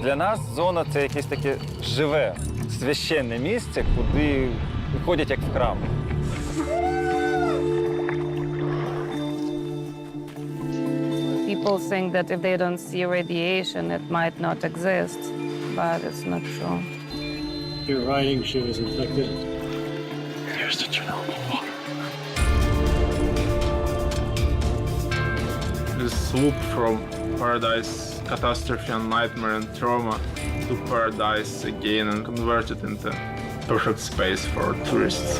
Speaker 20: Для нас зона – це якесь таке живе, священне місце, куди ходять як в храм.
Speaker 35: People think that if they don't see radiation, it might not exist, but it's not true.
Speaker 17: You're writing she was infected.
Speaker 18: Here's the Chernobyl water.
Speaker 15: This swoop from paradise, catastrophe and nightmare and trauma to paradise again and converted into perfect space for tourists.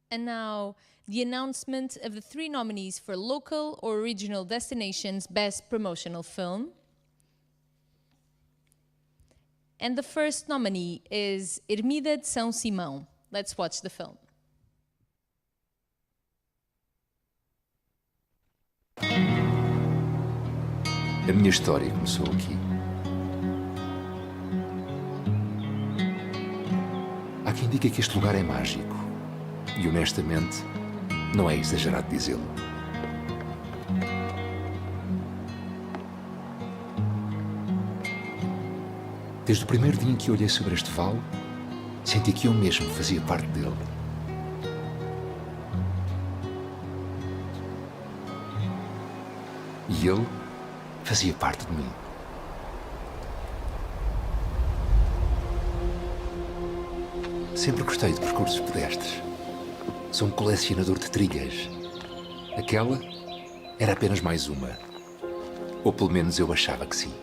Speaker 1: And now, the announcement of the 3 nominees for Local or Regional Destinations Best Promotional Film. And the first nominee is Ermida de São Simão. Let's watch the film.
Speaker 2: A minha história começou aqui. Há quem diga que este lugar é mágico. E honestamente, não é exagerado dizê-lo. Desde o primeiro dia em que olhei sobre este vale, senti que eu mesmo fazia parte dele. E ele fazia parte de mim. Sempre gostei de percursos pedestres. Sou um colecionador de trilhas. Aquela era apenas mais uma. Ou pelo menos eu achava que sim.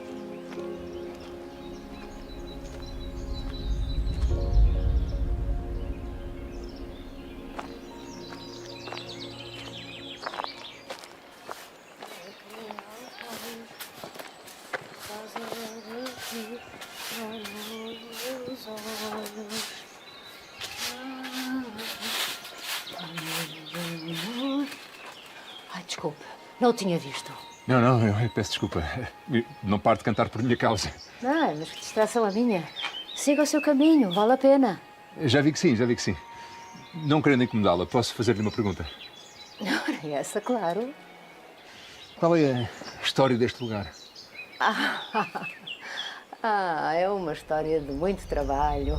Speaker 21: Ai, desculpe, não o tinha visto.
Speaker 2: Não, eu peço desculpa. Não paro de cantar por minha causa.
Speaker 21: Não, mas que distração a minha. Siga o seu caminho, vale a pena.
Speaker 2: Já vi que sim. Não querendo incomodá-la, posso fazer-lhe uma pergunta?
Speaker 21: Ora, essa, claro.
Speaker 2: Qual é a história deste lugar?
Speaker 21: É uma história de muito trabalho.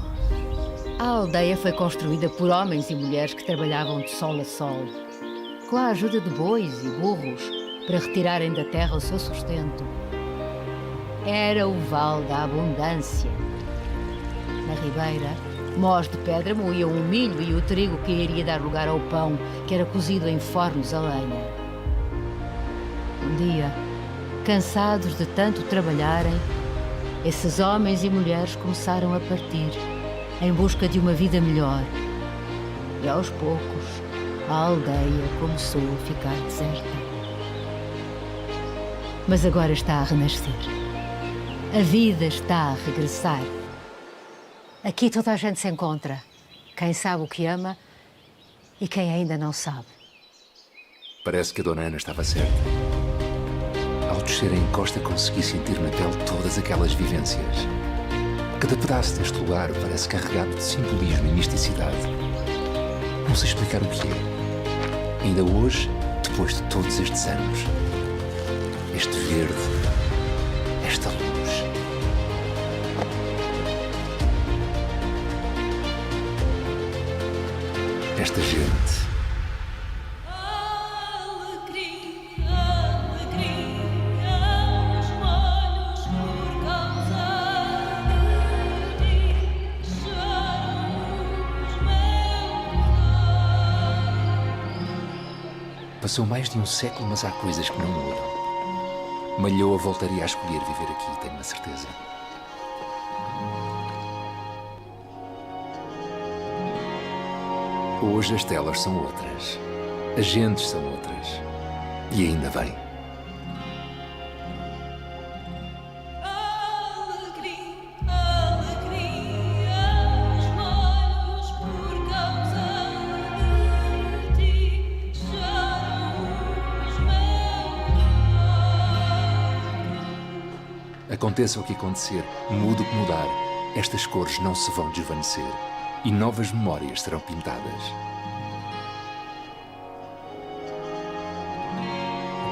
Speaker 21: A aldeia foi construída por homens e mulheres que trabalhavam de sol a sol, com a ajuda de bois e burros, para retirarem da terra o seu sustento. Era o Vale da Abundância. Na ribeira, mós de pedra moíam o milho e o trigo que iria dar lugar ao pão, que era cozido em fornos a lenha. Um dia, cansados de tanto trabalharem, esses homens e mulheres começaram a partir, em busca de uma vida melhor. E aos poucos, a aldeia começou a ficar deserta. Mas agora está a renascer. A vida está a regressar. Aqui toda a gente se encontra. Quem sabe o que ama e quem ainda não sabe.
Speaker 2: Parece que a Dona Ana estava certa. Ao descer a encosta consegui sentir na pele todas aquelas vivências. Cada pedaço deste lugar parece carregado de simbolismo e misticidade. Não sei explicar o que é. Ainda hoje, depois de todos estes anos, este verde, esta luz. Esta gente. Passou mais de um século, mas há coisas que não mudam. Malhoa voltaria a escolher viver aqui, tenho a certeza. Hoje as telas são outras, as gentes são outras, e ainda bem. Aconteça o que acontecer, mude o que mudar, estas cores não se vão desvanecer e novas memórias serão pintadas.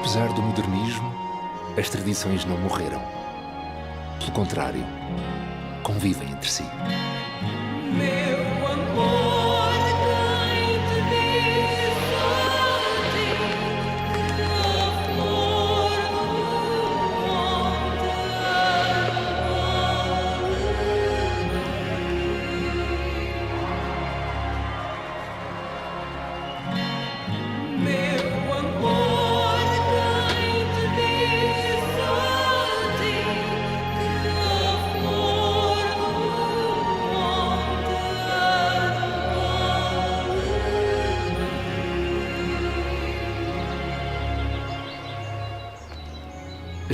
Speaker 2: Apesar do modernismo, as tradições não morreram. Pelo contrário, convivem entre si.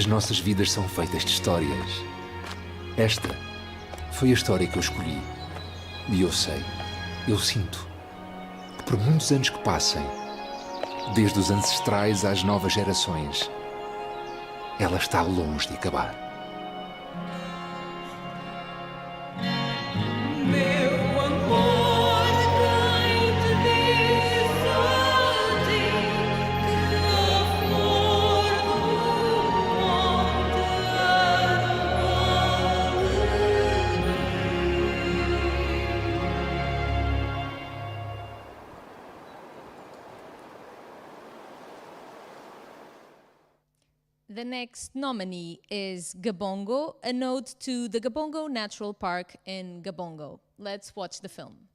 Speaker 2: As nossas vidas são feitas de histórias. Esta foi a história que eu escolhi. E eu sei, eu sinto, que por muitos anos que passem, desde os ancestrais às novas gerações, ela está longe de acabar.
Speaker 1: The next nominee is Gabongo, a nod to the Gabongo Natural Park in Gabongo. Let's watch the film.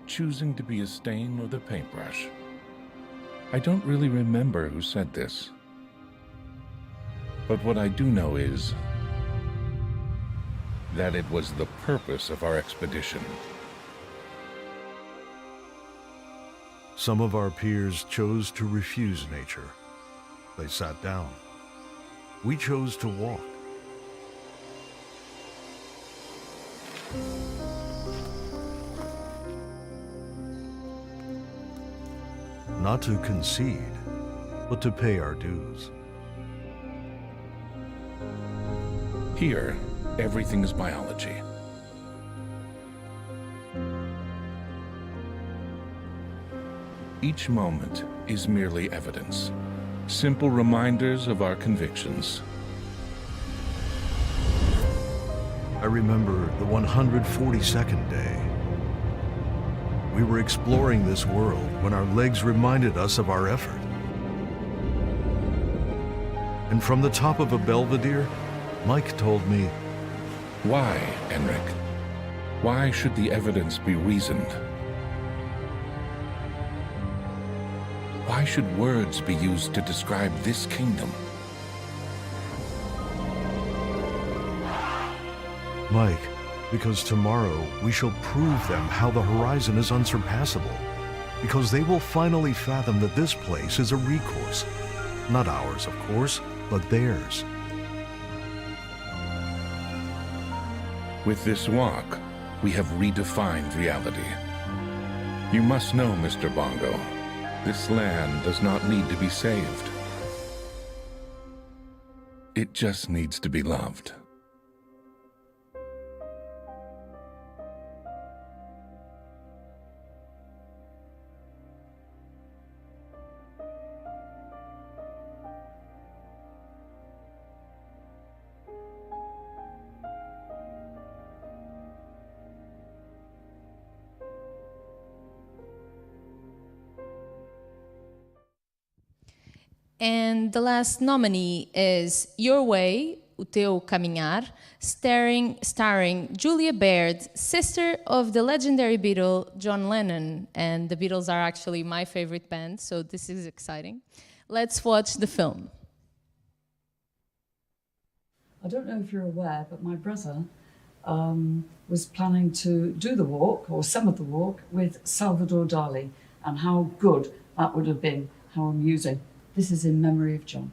Speaker 4: Choosing to be a stain or the paintbrush. I don't really remember who said this. But what I do know is that it was the purpose of our expedition.
Speaker 6: Some of our peers chose to refuse nature. They sat down. We chose to walk. Not to concede, but to pay our dues.
Speaker 4: Here, everything is biology. Each moment is merely evidence, simple reminders of our convictions.
Speaker 6: I remember the 142nd day. We were exploring this world when our legs reminded us of our effort. And from the top of a belvedere, Mike told me,
Speaker 4: "Why, Enric? Why should the evidence be reasoned? Why should words be used to describe this kingdom?"
Speaker 6: Mike, because tomorrow we shall prove them how the horizon is unsurpassable. Because they will finally fathom that this place is a recourse. Not ours, of course, but theirs.
Speaker 4: With this walk, we have redefined reality. You must know, Mr. Bongo, this land does not need to be saved. It just needs to be loved.
Speaker 1: And the last nominee is Your Way, O Teu Caminhar, starring Julia Baird, sister of the legendary Beatle John Lennon. And the Beatles are actually my favorite band, so this is exciting. Let's watch the film.
Speaker 7: I don't know if you're aware, but my brother was planning to do the walk, or some of the walk, with Salvador Dali, and how good that would have been, how amusing. This is in memory of John.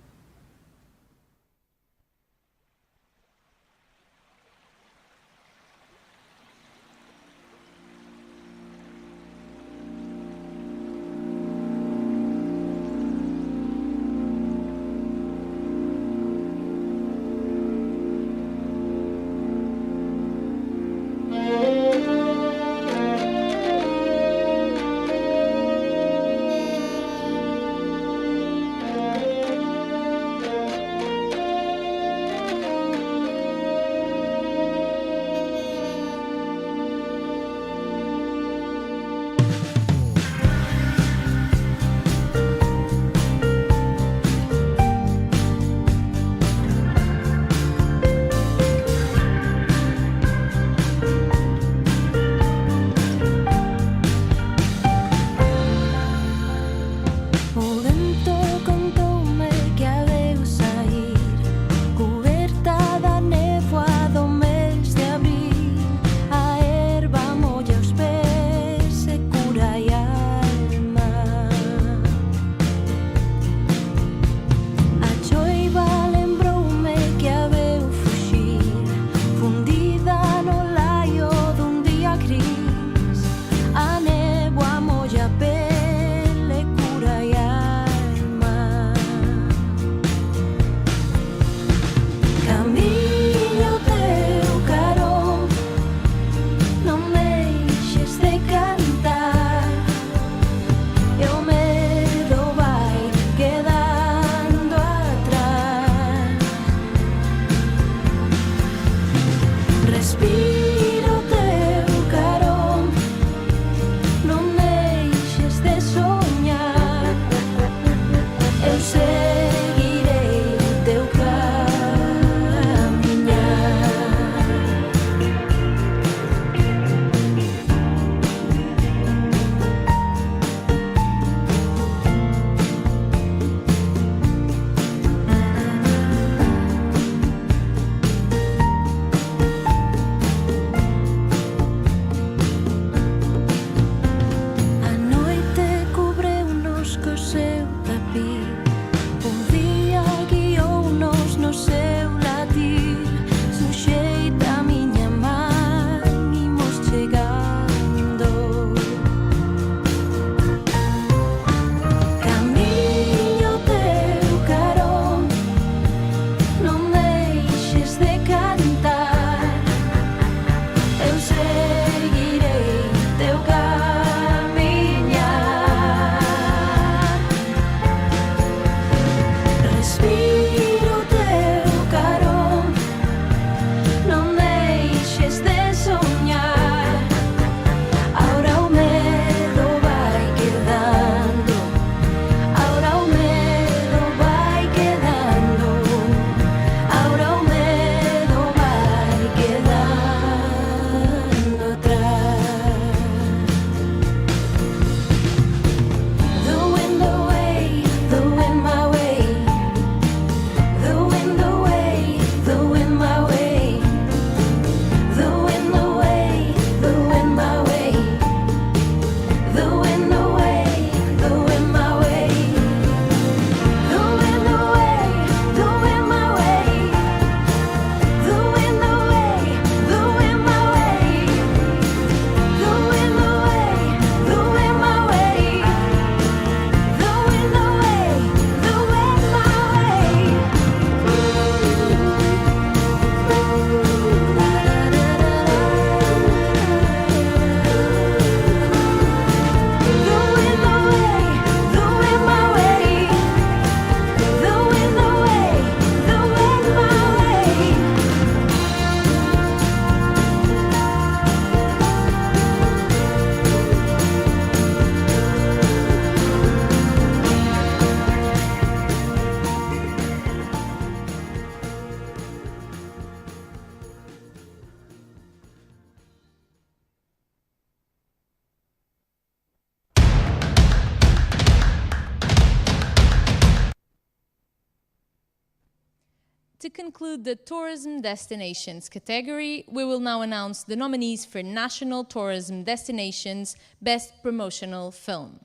Speaker 1: To conclude the Tourism Destinations category, we will now announce the nominees for National Tourism Destinations Best Promotional Film.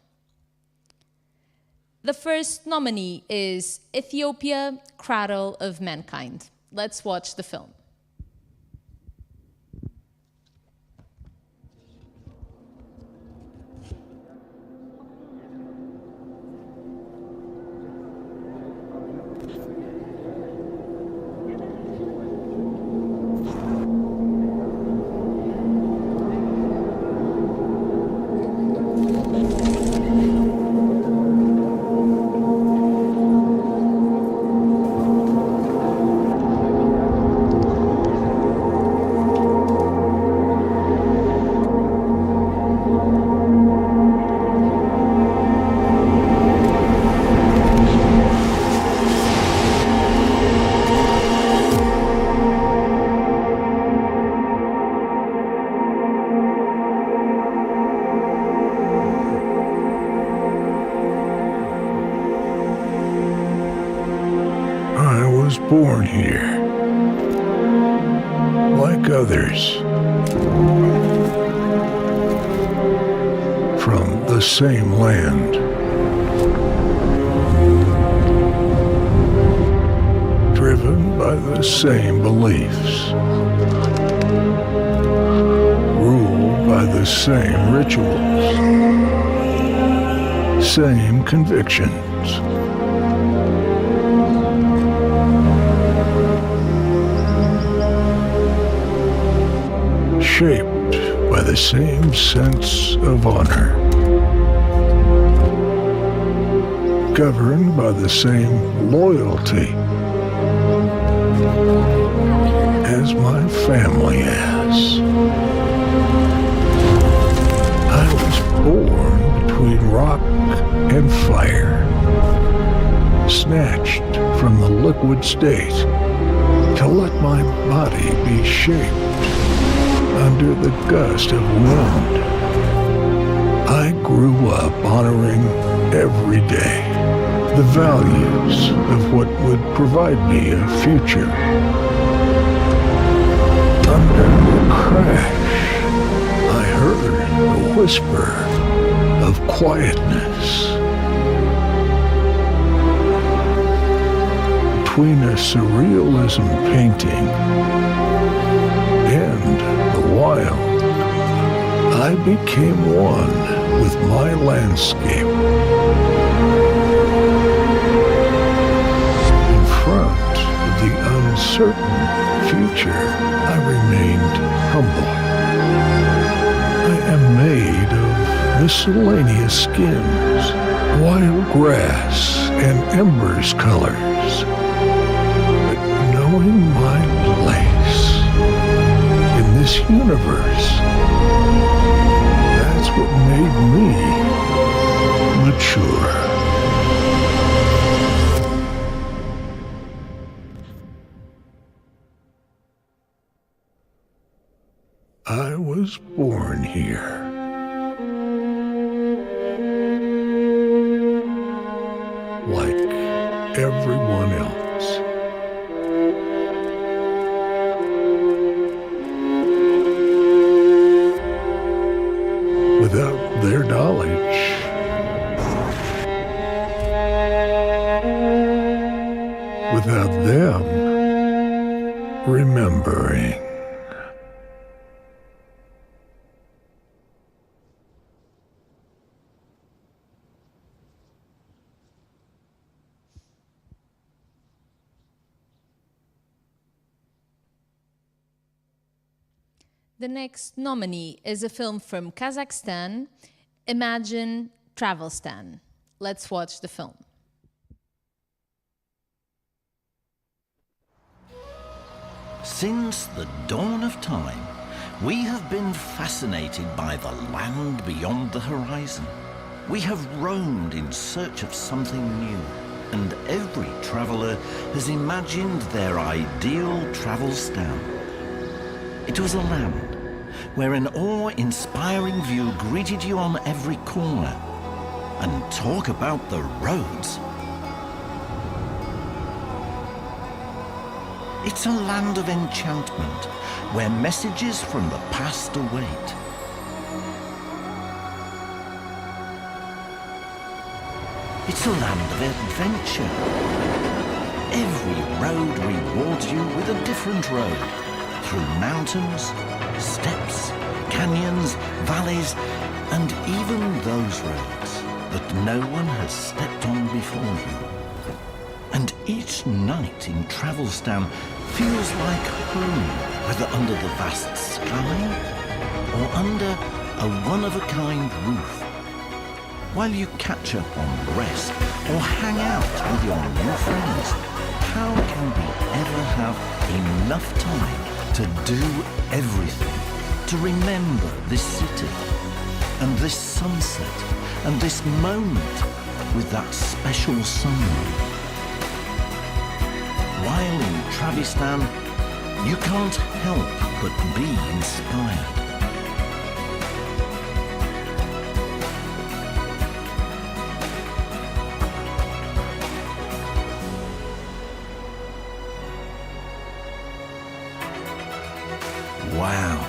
Speaker 1: The first nominee is Ethiopia, Cradle of Mankind. Let's watch the film.
Speaker 3: Born here, like others, from the same land. Driven by the same beliefs, ruled by the same rituals, same convictions. Shaped by the same sense of honor, governed by the same loyalty as my family is. I was born between rock and fire, snatched from the liquid state to let my body be shaped under the gust of wind. I grew up honoring every day the values of what would provide me a future. Under the crash, I heard the whisper of quietness. Between a surrealism painting and the wild, I became one with my landscape. In front of the uncertain future, I remained humble. I am made of miscellaneous skins, wild grass and embers colors. But knowing my place in this universe, that's what made me mature. I was born here. Like everyone else. Without their knowledge, without them remembering.
Speaker 1: The next nominee is a film from Kazakhstan, Imagine Travelstan. Let's watch the film.
Speaker 5: Since the dawn of time, we have been fascinated by the land beyond the horizon. We have roamed in search of something new, and every traveler has imagined their ideal Travelstan. It was a land where an awe-inspiring view greeted you on every corner. And talk about the roads. It's a land of enchantment where messages from the past await. It's a land of adventure. Every road rewards you with a different road. Through mountains, steppes, canyons, valleys, and even those roads that no one has stepped on before you. And each night in Travelstan feels like home, whether under the vast sky or under a one-of-a-kind roof. While you catch up on rest or hang out with your new friends, how can we ever have enough time to do everything, to remember this city and this sunset and this moment with that special sunrise? While in Travistan, you can't help but be inspired. Wow,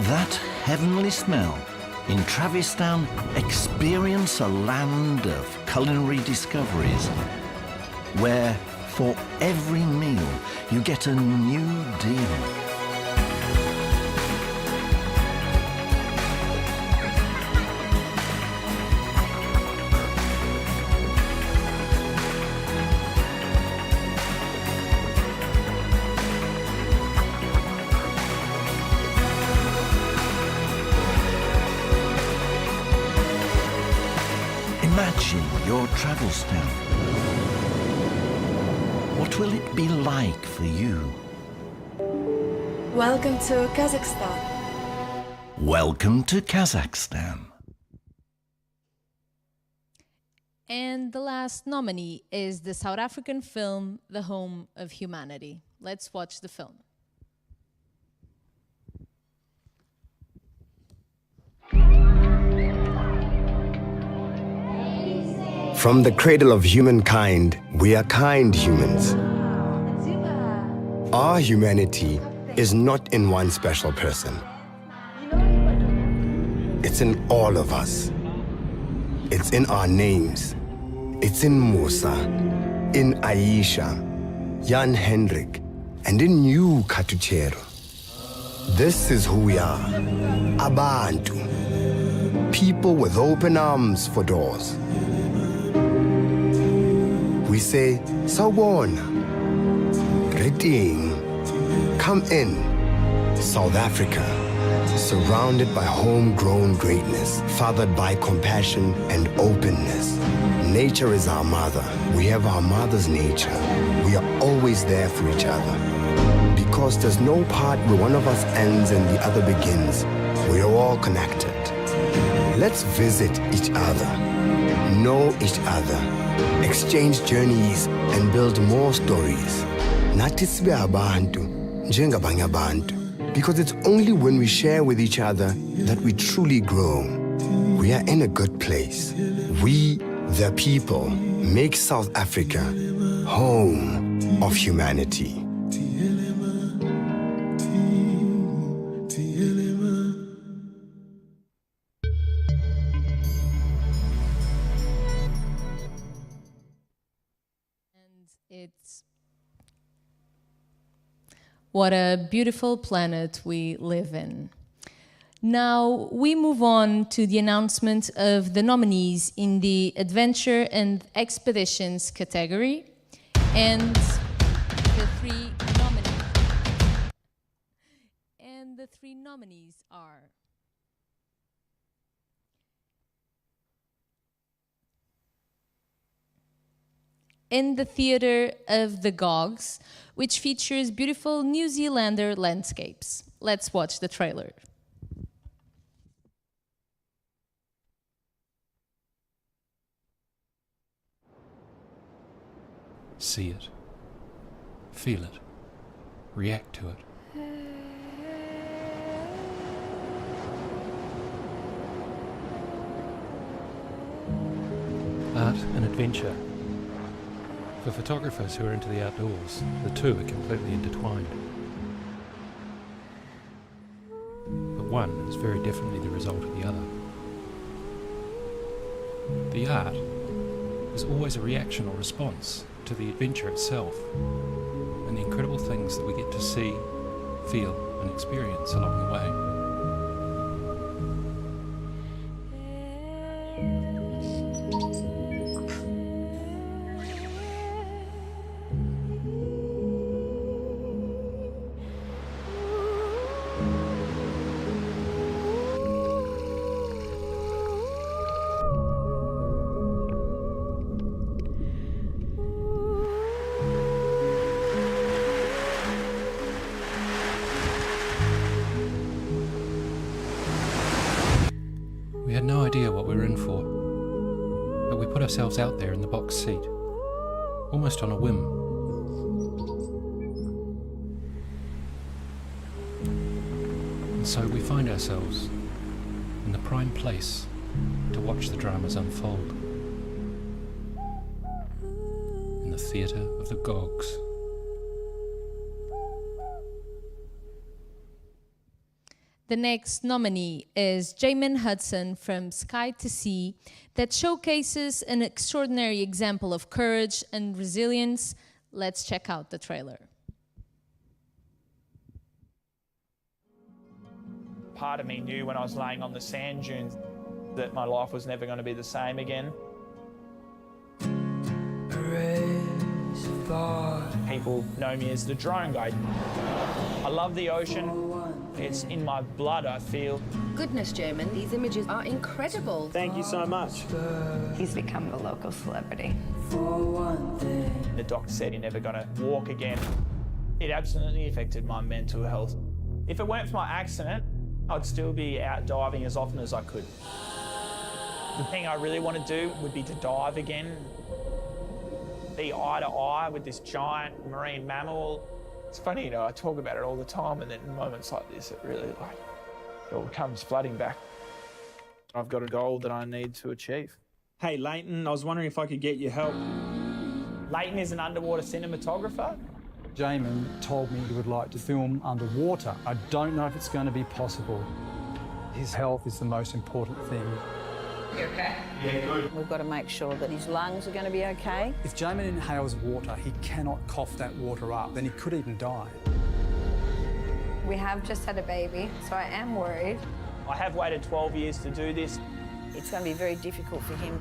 Speaker 5: that heavenly smell. In Travistan, experience a land of culinary discoveries where for every meal you get a new deal. Imagine your Travelstan. What will it be like for you?
Speaker 10: Welcome to Kazakhstan.
Speaker 5: Welcome to Kazakhstan.
Speaker 1: And the last nominee is the South African film, The Home of Humanity. Let's watch the film.
Speaker 11: From the cradle of humankind, we are kind humans. Our humanity is not in one special person. It's in all of us. It's in our names. It's in Musa, in Aisha, Jan Hendrik, and in you, Katuchero. This is who we are. Abantu. People with open arms for doors. We say, Sawubona, greeting, come in. South Africa, surrounded by homegrown greatness, fathered by compassion and openness. Nature is our mother. We have our mother's nature. We are always there for each other. Because there's no part where one of us ends and the other begins. We are all connected. Let's visit each other, know each other, exchange journeys and build more stories. Nathi sibe abantu njengabanye abantu. Because it's only when we share with each other that we truly grow. We are in a good place. We, the people, make South Africa home of humanity.
Speaker 1: What a beautiful planet we live in. Now we move on to the announcement of the nominees in the Adventure and Expeditions category, and the three nominees are In the Theatre of the Gogs, which features beautiful New Zealander landscapes. Let's watch the trailer.
Speaker 2: See it. Feel it. React to it. Art and adventure.
Speaker 10: For photographers who are into the outdoors, the two are completely intertwined. But one is very definitely the result of the other. The art is always a reaction or response to the adventure itself and the incredible things that we get to see, feel and experience along the way. We had no idea what we were in for, but we put ourselves out there in the box seat, almost on a whim. And so we find ourselves in the prime place to watch the dramas unfold, in the theatre of the gogs.
Speaker 1: The next nominee is Jamin Hudson from Sky to Sea, that showcases an extraordinary example of courage and resilience. Let's check out the trailer.
Speaker 12: Part of me knew when I was laying on the sand dunes that my life was never going to be the same again. People know me as the drone guy. I love the ocean. It's in my blood, I feel.
Speaker 22: Goodness, Jamin, these images are incredible.
Speaker 12: Thank you so much.
Speaker 22: He's become a local celebrity.
Speaker 12: The doctor said he's never going to walk again. It absolutely affected my mental health. If it weren't for my accident, I'd still be out diving as often as I could. The thing I really want to do would be to dive again, be eye to eye with this giant marine mammal. It's funny, you know, I talk about it all the time, and then in moments like this, it really, it all comes flooding back. I've got a goal that I need to achieve. Hey, Leighton, I was wondering if I could get your help. Leighton is an underwater cinematographer.
Speaker 19: Jamin told me he would like to film underwater. I don't know if it's going to be possible. His health is the most important thing.
Speaker 22: You okay?
Speaker 12: Yeah, good.
Speaker 22: We've got to make sure that his lungs are going to be okay.
Speaker 19: If Jamin inhales water, he cannot cough that water up, then he could even die.
Speaker 22: We have just had a baby, so I am worried.
Speaker 12: I have waited 12 years to do this.
Speaker 22: It's going to be very difficult for him.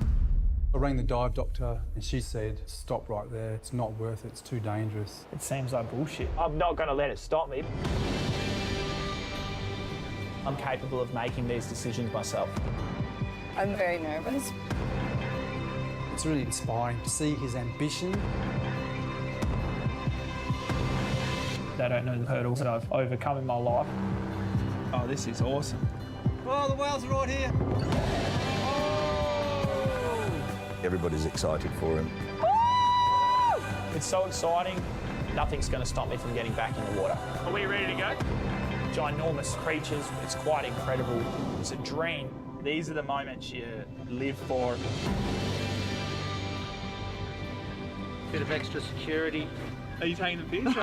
Speaker 19: I rang the dive doctor and she said, stop right there, it's not worth it, it's too dangerous.
Speaker 12: It seems like bullshit. I'm not going to let it stop me. I'm capable of making these decisions myself.
Speaker 22: I'm very nervous.
Speaker 19: It's really inspiring to see his ambition.
Speaker 12: They don't know the hurdles that I've overcome in my life. Oh, this is awesome.
Speaker 19: Oh, the whales are right here.
Speaker 23: Everybody's excited for him.
Speaker 12: It's so exciting. Nothing's going to stop me from getting back in the water. Are we ready to go? Ginormous creatures. It's quite incredible. It's a dream. These are the moments you live for.
Speaker 24: Bit of extra security.
Speaker 12: Are you taking the piss?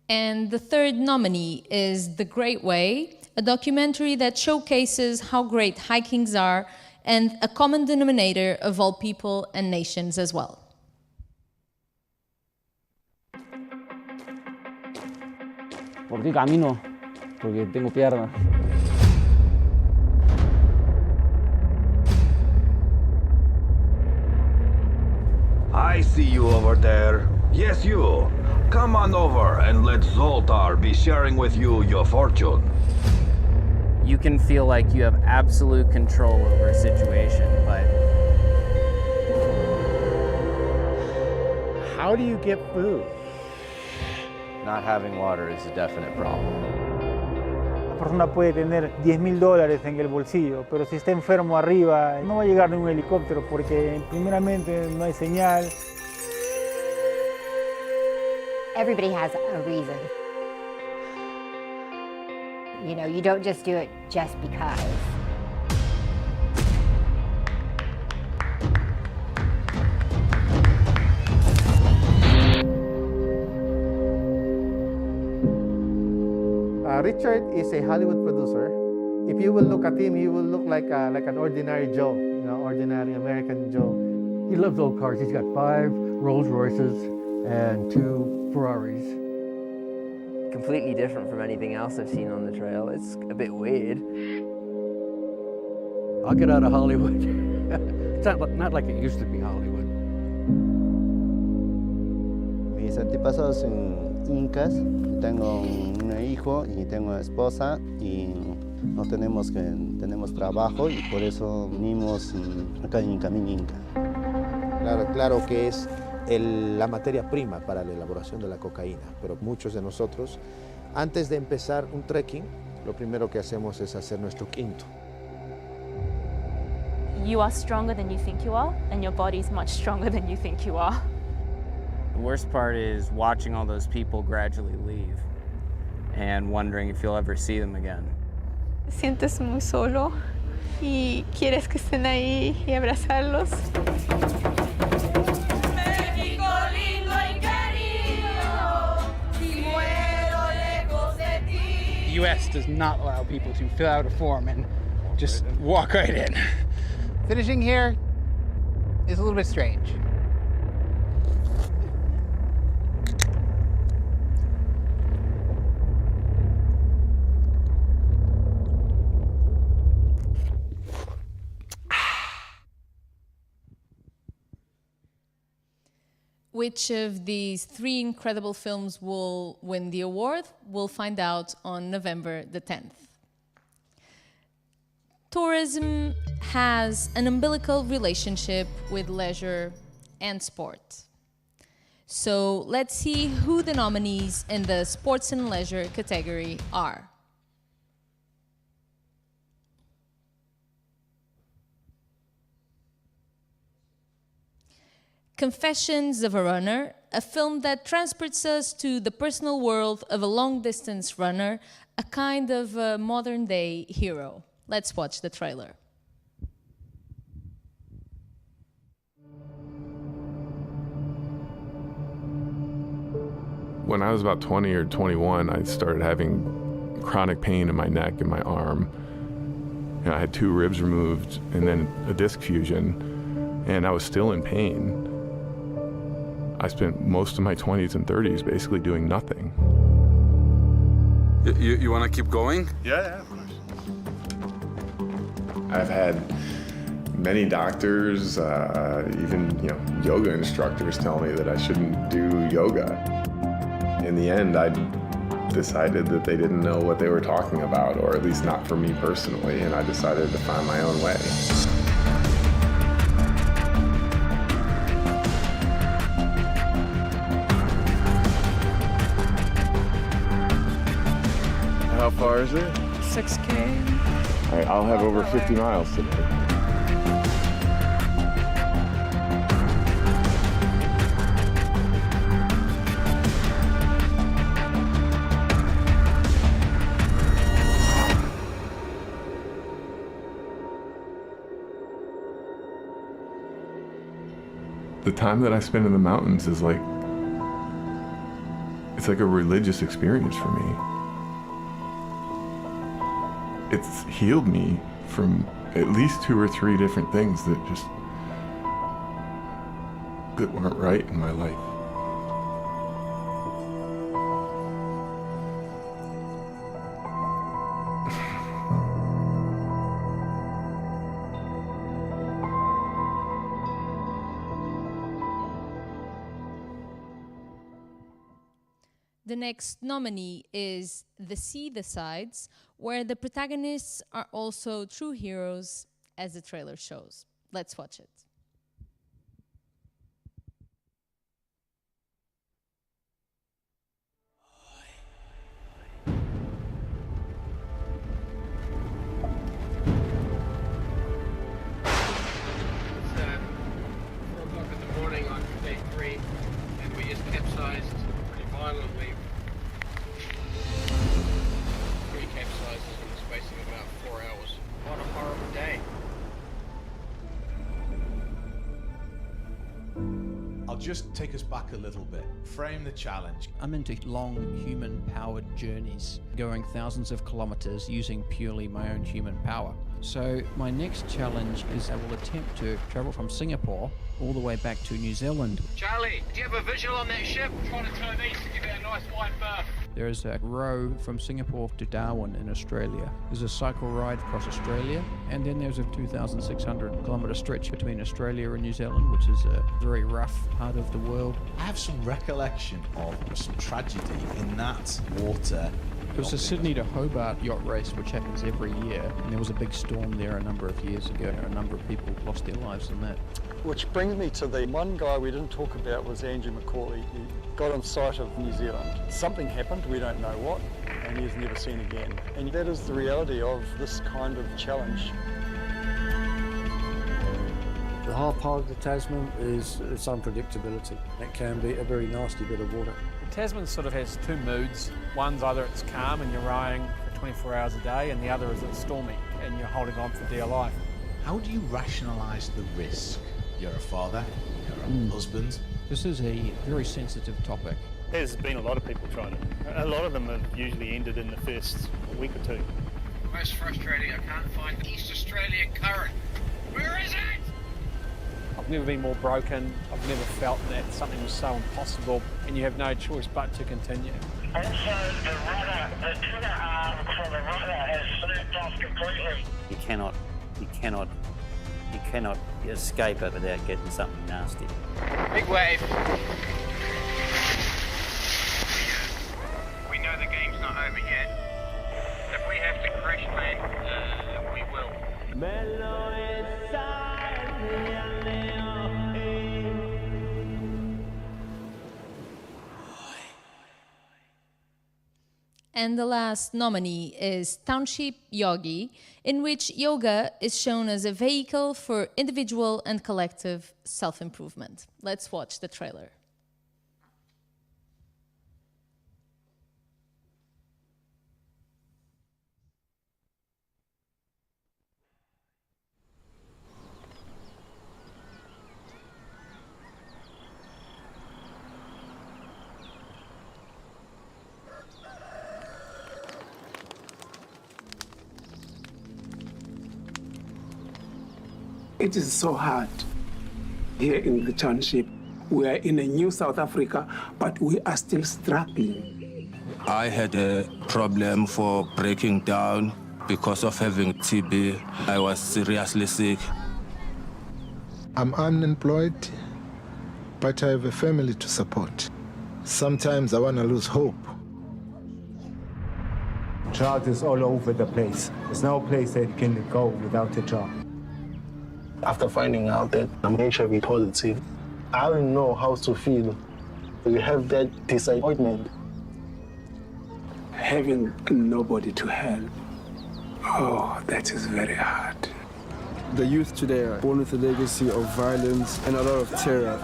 Speaker 1: And the third nominee is The Great Way, a documentary that showcases how great hikings are and a common denominator of all people and nations as well.
Speaker 25: ¿Por qué camino? Porque tengo piernas.
Speaker 23: I see you over there. Yes, you. Come on over and let Zoltar be sharing with you your fortune.
Speaker 26: You can feel like you have absolute control over a situation, but how do you get food?
Speaker 25: Not having water is a definite problem.
Speaker 27: Una persona puede tener $10,000 en el bolsillo, pero si está enfermo arriba, no va a llegar ni un helicóptero porque primeramente no hay señal.
Speaker 28: Everybody has a reason. You know, you don't just do it just because.
Speaker 8: Richard is a Hollywood producer. If you will look at him, he will look like an ordinary Joe, ordinary American Joe.
Speaker 9: He loves old cars. He's got 5 Rolls Royces and 2 Ferraris.
Speaker 13: Completely different from anything else I've seen on the trail. It's a bit weird.
Speaker 9: I'll get out of Hollywood. It's not like it used to be Hollywood.
Speaker 14: Mis antepasados son incas. Tengo un hijo y tengo esposa y no tenemos trabajo y por eso venimos acá en Camino Inca.
Speaker 16: Claro que es la materia prima para la elaboración de la cocaína, pero muchos de nosotros, antes de empezar un trekking, lo primero que hacemos es hacer nuestro quinto.
Speaker 17: You are stronger than you think you are, and your body is much stronger than you think you are.
Speaker 26: The worst part is watching all those people gradually leave and wondering if you'll ever see them again.
Speaker 17: Te sientes muy solo y quieres que estén ahí y abrazarlos.
Speaker 18: The US does not allow people to fill out a form and just walk right in. Finishing here is a little bit strange.
Speaker 1: Which of these 3 incredible films will win the award? We'll find out on November the 10th. Tourism has an umbilical relationship with leisure and sport. So let's see who the nominees in the sports and leisure category are. Confessions of a Runner, a film that transports us to the personal world of a long-distance runner, a kind of a modern-day hero. Let's watch the trailer.
Speaker 4: When I was about 20 or 21, I started having chronic pain in my neck and my arm. I had 2 ribs removed and then a disc fusion, and I was still in pain. I spent most of my 20s and 30s basically doing nothing.
Speaker 20: You want to keep going?
Speaker 4: Yeah, of course. I've had many doctors, even yoga instructors tell me that I shouldn't do yoga. In the end, I decided that they didn't know what they were talking about, or at least not for me personally, and I decided to find my own way. How far is it?
Speaker 17: 6K.
Speaker 4: All right, I'll have over 50 miles today. The time that I spend in the mountains is it's like a religious experience for me. It's healed me from at least 2 or 3 different things that weren't right in my life.
Speaker 1: The next nominee is The See the Sides, where the protagonists are also true heroes, as the trailer shows. Let's watch it.
Speaker 18: It's 4 o'clock in the morning on day 3, and we just capsized pretty violently. 3 capsizes in the space of about 4 hours. What a horrible day.
Speaker 3: I'll just take us back a little bit, frame the challenge.
Speaker 5: I'm into long human-powered journeys, going thousands of kilometers using purely my own human power. So my next challenge is I will attempt to travel from Singapore all the way back to New Zealand.
Speaker 24: Charlie, do you have a visual on that ship? Trying to turn east to give it a nice wide berth.
Speaker 5: There is a row from Singapore to Darwin in Australia. There's a cycle ride across Australia, and then there's a 2,600 kilometre stretch between Australia and New Zealand, which is a very rough part of the world.
Speaker 3: I have some recollection of some tragedy in that water.
Speaker 5: It was a Sydney to Hobart yacht race, which happens every year, and there was a big storm there a number of years ago. A number of people lost their lives in that.
Speaker 6: Which brings me to the one guy we didn't talk about was Andrew McCauley. He got on sight of New Zealand. Something happened, we don't know what, and he's never seen again. And that is the reality of this kind of challenge.
Speaker 7: The hard part of the Tasman is its unpredictability. It can be a very nasty bit of water.
Speaker 11: The Tasman sort of has two moods. One's either it's calm and you're rowing for 24 hours a day, and the other is it's stormy and you're holding on for dear life.
Speaker 3: How do you rationalise the risk? You're a father, you're a husband.
Speaker 5: This is a very sensitive topic.
Speaker 15: There's been a lot of people trying it. A lot of them have usually ended in the first week or two.
Speaker 24: Most frustrating, I can't find the East Australian current. Where is it?
Speaker 11: I've never been more broken. I've never felt that something was so impossible and you have no choice but to continue.
Speaker 20: Also, the rudder, the tiller arm for the rudder has snapped off completely.
Speaker 21: You cannot escape it without getting something nasty.
Speaker 24: Big wave. We know the game's not over yet. If we have to crash land, we will.
Speaker 1: And the last nominee is Township Yogi, in which yoga is shown as a vehicle for individual and collective self-improvement. Let's watch the trailer.
Speaker 29: It is so hard here in the township. We are in a new South Africa, but we are still struggling.
Speaker 23: I had a problem for breaking down because of having TB. I was seriously sick.
Speaker 30: I'm unemployed, but I have a family to support. Sometimes I want to lose hope.
Speaker 31: Drugs is all over the place. There's no place that you can go without a drug.
Speaker 32: After finding out that I'm HIV positive, I don't know how to feel. You have that disappointment.
Speaker 29: Having nobody to help, oh, that is very hard.
Speaker 33: The youth today are born with a legacy of violence and a lot of terror.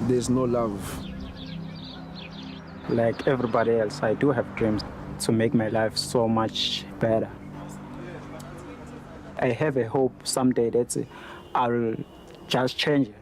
Speaker 33: There's no love.
Speaker 27: Like everybody else, I do have dreams to make my life so much better. I have a hope someday that I'll just change it.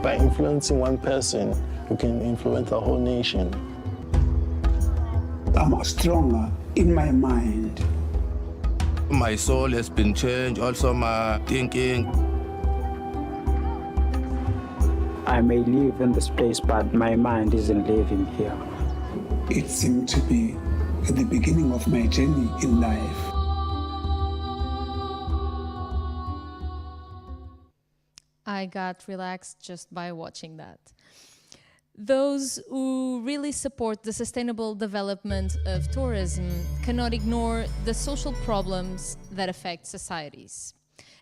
Speaker 32: By influencing one person, you can influence the whole nation.
Speaker 29: I'm stronger in my mind.
Speaker 23: My soul has been changed, also my thinking.
Speaker 31: I may live in this place, but my mind isn't living here.
Speaker 29: It seemed to be the beginning of my journey in life.
Speaker 1: I got relaxed just by watching that. Those who really support the sustainable development of tourism cannot ignore the social problems that affect societies.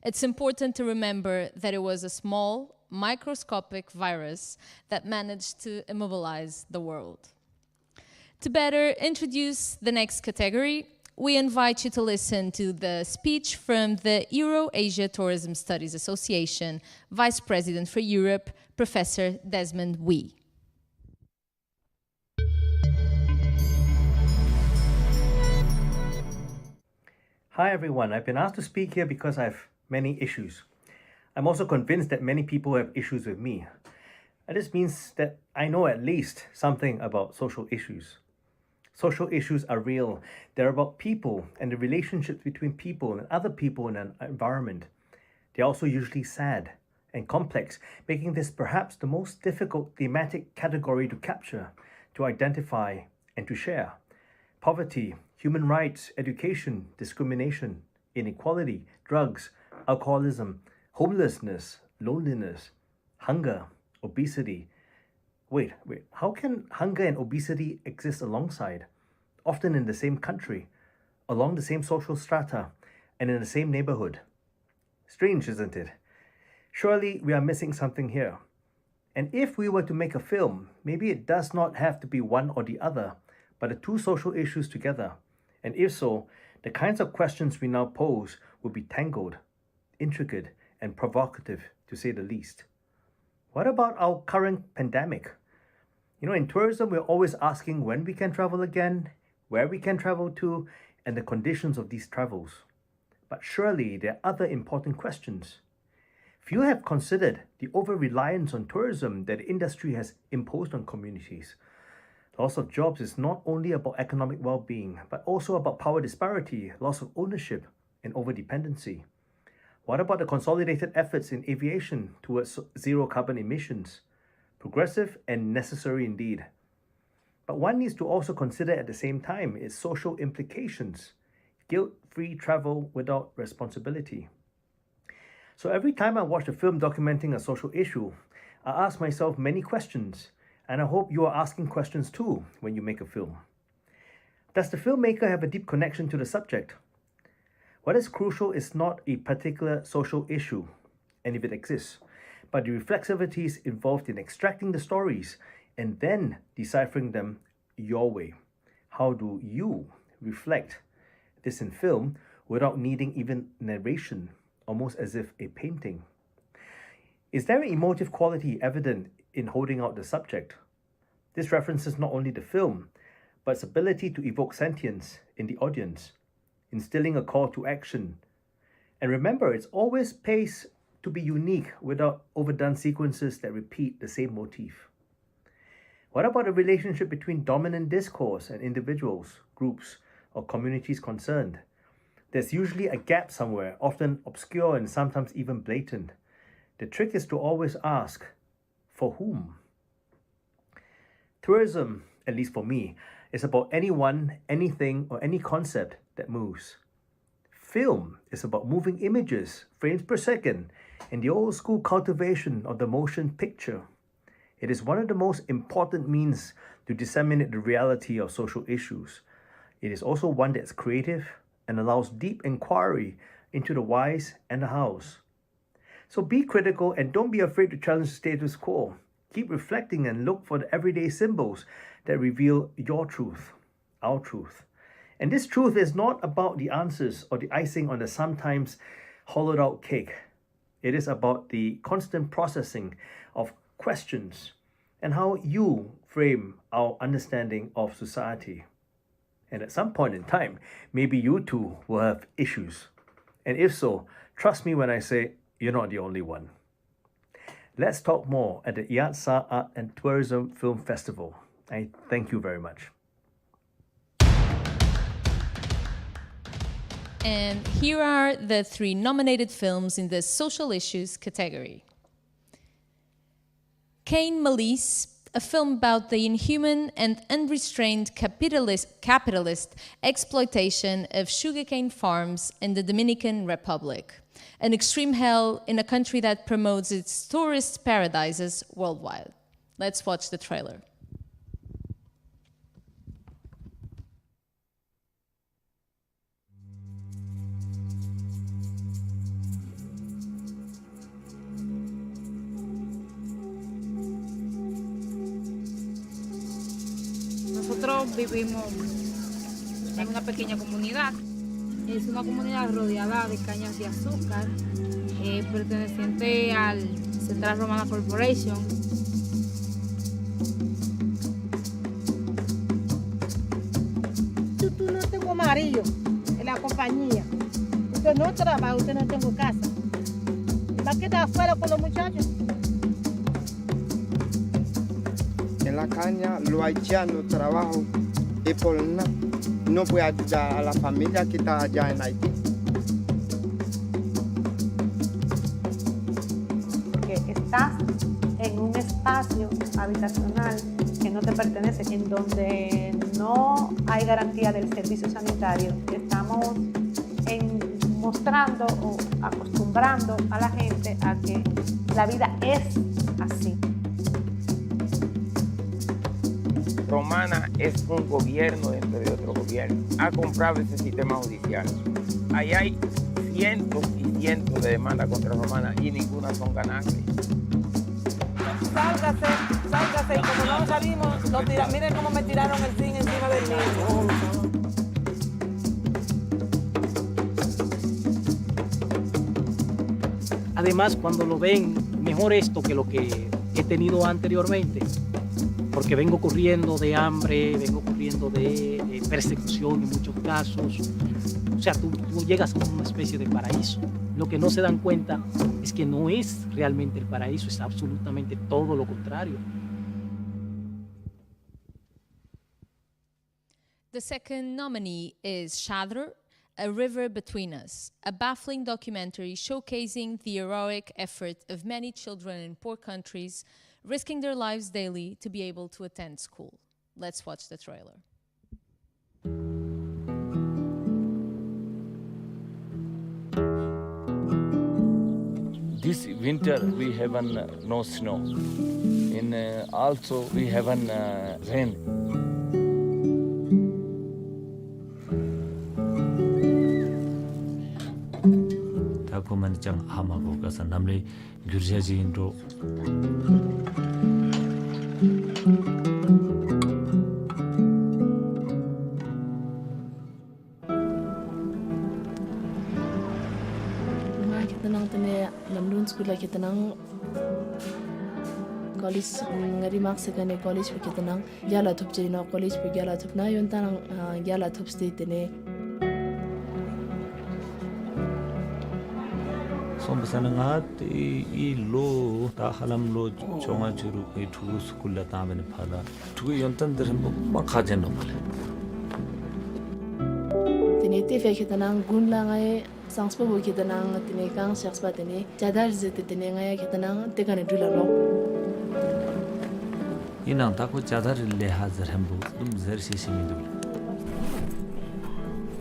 Speaker 1: It's important to remember that it was a small, microscopic virus that managed to immobilize the world. To better introduce the next category, we invite you to listen to the speech from the Euro-Asia Tourism Studies Association Vice President for Europe, Professor Desmond Wee.
Speaker 2: Hi everyone, I've been asked to speak here because I have many issues. I'm also convinced that many people have issues with me. And this means that I know at least something about social issues. Social issues are real. They're about people and the relationships between people and other people in an environment. They're also usually sad and complex, making this perhaps the most difficult thematic category to capture, to identify, and to share. Poverty, human rights, education, discrimination, inequality, drugs, alcoholism, homelessness, loneliness, hunger, obesity. Wait, how can hunger and obesity exist alongside, often in the same country, along the same social strata, and in the same neighborhood? Strange, isn't it? Surely we are missing something here. And if we were to make a film, maybe it does not have to be one or the other, but the two social issues together. And if so, the kinds of questions we now pose will be tangled, intricate, and provocative, to say the least. What about our current pandemic? In tourism, we're always asking when we can travel again, where we can travel to, and the conditions of these travels. But surely there are other important questions. Few have considered the over-reliance on tourism that the industry has imposed on communities. Loss of jobs is not only about economic well-being, but also about power disparity, loss of ownership, and over-dependency. What about the consolidated efforts in aviation towards zero carbon emissions? Progressive and necessary indeed. But one needs to also consider at the same time its social implications. Guilt-free travel without responsibility. So every time I watch a film documenting a social issue, I ask myself many questions, and I hope you are asking questions too when you make a film. Does the filmmaker have a deep connection to the subject? What is crucial is not a particular social issue, and if it exists, but the reflexivities involved in extracting the stories and then deciphering them your way. How do you reflect this in film without needing even narration, almost as if a painting? Is there an emotive quality evident in holding out the subject? This references not only the film, but its ability to evoke sentience in the audience, instilling a call to action. And remember, it's always paced to be unique without overdone sequences that repeat the same motif. What about the relationship between dominant discourse and individuals, groups, or communities concerned? There's usually a gap somewhere, often obscure and sometimes even blatant. The trick is to always ask, for whom? Tourism, at least for me, is about anyone, anything, or any concept that moves. Film is about moving images, frames per second, and the old school cultivation of the motion picture. It is one of the most important means to disseminate the reality of social issues. It is also one that's creative and allows deep inquiry into the whys and the hows. So be critical and don't be afraid to challenge the status quo. Keep reflecting and look for the everyday symbols that reveal your truth, our truth. And this truth is not about the answers or the icing on the sometimes hollowed out cake. It is about the constant processing of questions and how you frame our understanding of society. And at some point in time, maybe you too will have issues. And if so, trust me when I say you're not the only one. Let's talk more at the EATSA Art and Tourism Film Festival. I thank you very much.
Speaker 1: And here are the 3 nominated films in the social issues category. Cain Malice, a film about the inhuman and unrestrained capitalist exploitation of sugarcane farms in the Dominican Republic, an extreme hell in a country that promotes its tourist paradises worldwide. Let's watch the trailer.
Speaker 8: Nosotros vivimos en una pequeña comunidad. Es una comunidad rodeada de cañas de azúcar, perteneciente al Central Romana Corporation.
Speaker 9: Tú no tengo marido en la compañía. Usted no trabaja, usted no tengo casa. ¿Va a quedar afuera con los muchachos?
Speaker 31: En la caña los haitianos trabajan y por nada no puede ayudar a la familia que está allá en Haití.
Speaker 10: Que estás en un espacio habitacional que no te pertenece, en donde no hay garantía del servicio sanitario. Estamos mostrando o acostumbrando a la gente a que la vida es así.
Speaker 12: Romana es un gobierno dentro de otro gobierno. Ha comprado ese sistema judicial. Ahí hay cientos y cientos de demandas contra Romana y ninguna son ganables.
Speaker 9: Sálgase, y como no salimos, miren cómo me tiraron el zinc encima del niño.
Speaker 13: Además, cuando lo ven, mejor esto que lo que he tenido anteriormente, porque vengo corriendo de hambre, vengo corriendo de persecución en muchos casos. O sea, tú llegas a una especie de paraíso. Lo que no se dan cuenta es que no es realmente el paraíso, es absolutamente todo lo contrario.
Speaker 1: The second nominee is Shadr, A River Between Us, a baffling documentary showcasing the heroic effort of many children in poor countries risking their lives daily to be able to attend school. Let's watch the trailer.
Speaker 14: This winter we have no snow, and also we have rain.
Speaker 16: 다고만 장 하마고 가서 남래 규르자지인도
Speaker 17: School kita nang college ngari marks sekane college kita nang yala top jadi na college pe yala top na yon tanang yala top state ne
Speaker 16: sombesanangat ilo ta halam lo chonga juru pe thu school la ta ben phala thu yon tan der ma khajen no phala
Speaker 17: tene te fe kita nang gun la ngai sans po kita nang tene kang cherche pas tene jadar zete tene ngai kita nang te kan dula no
Speaker 16: inang ta ko jadar le hazar hambu dum zar se simidu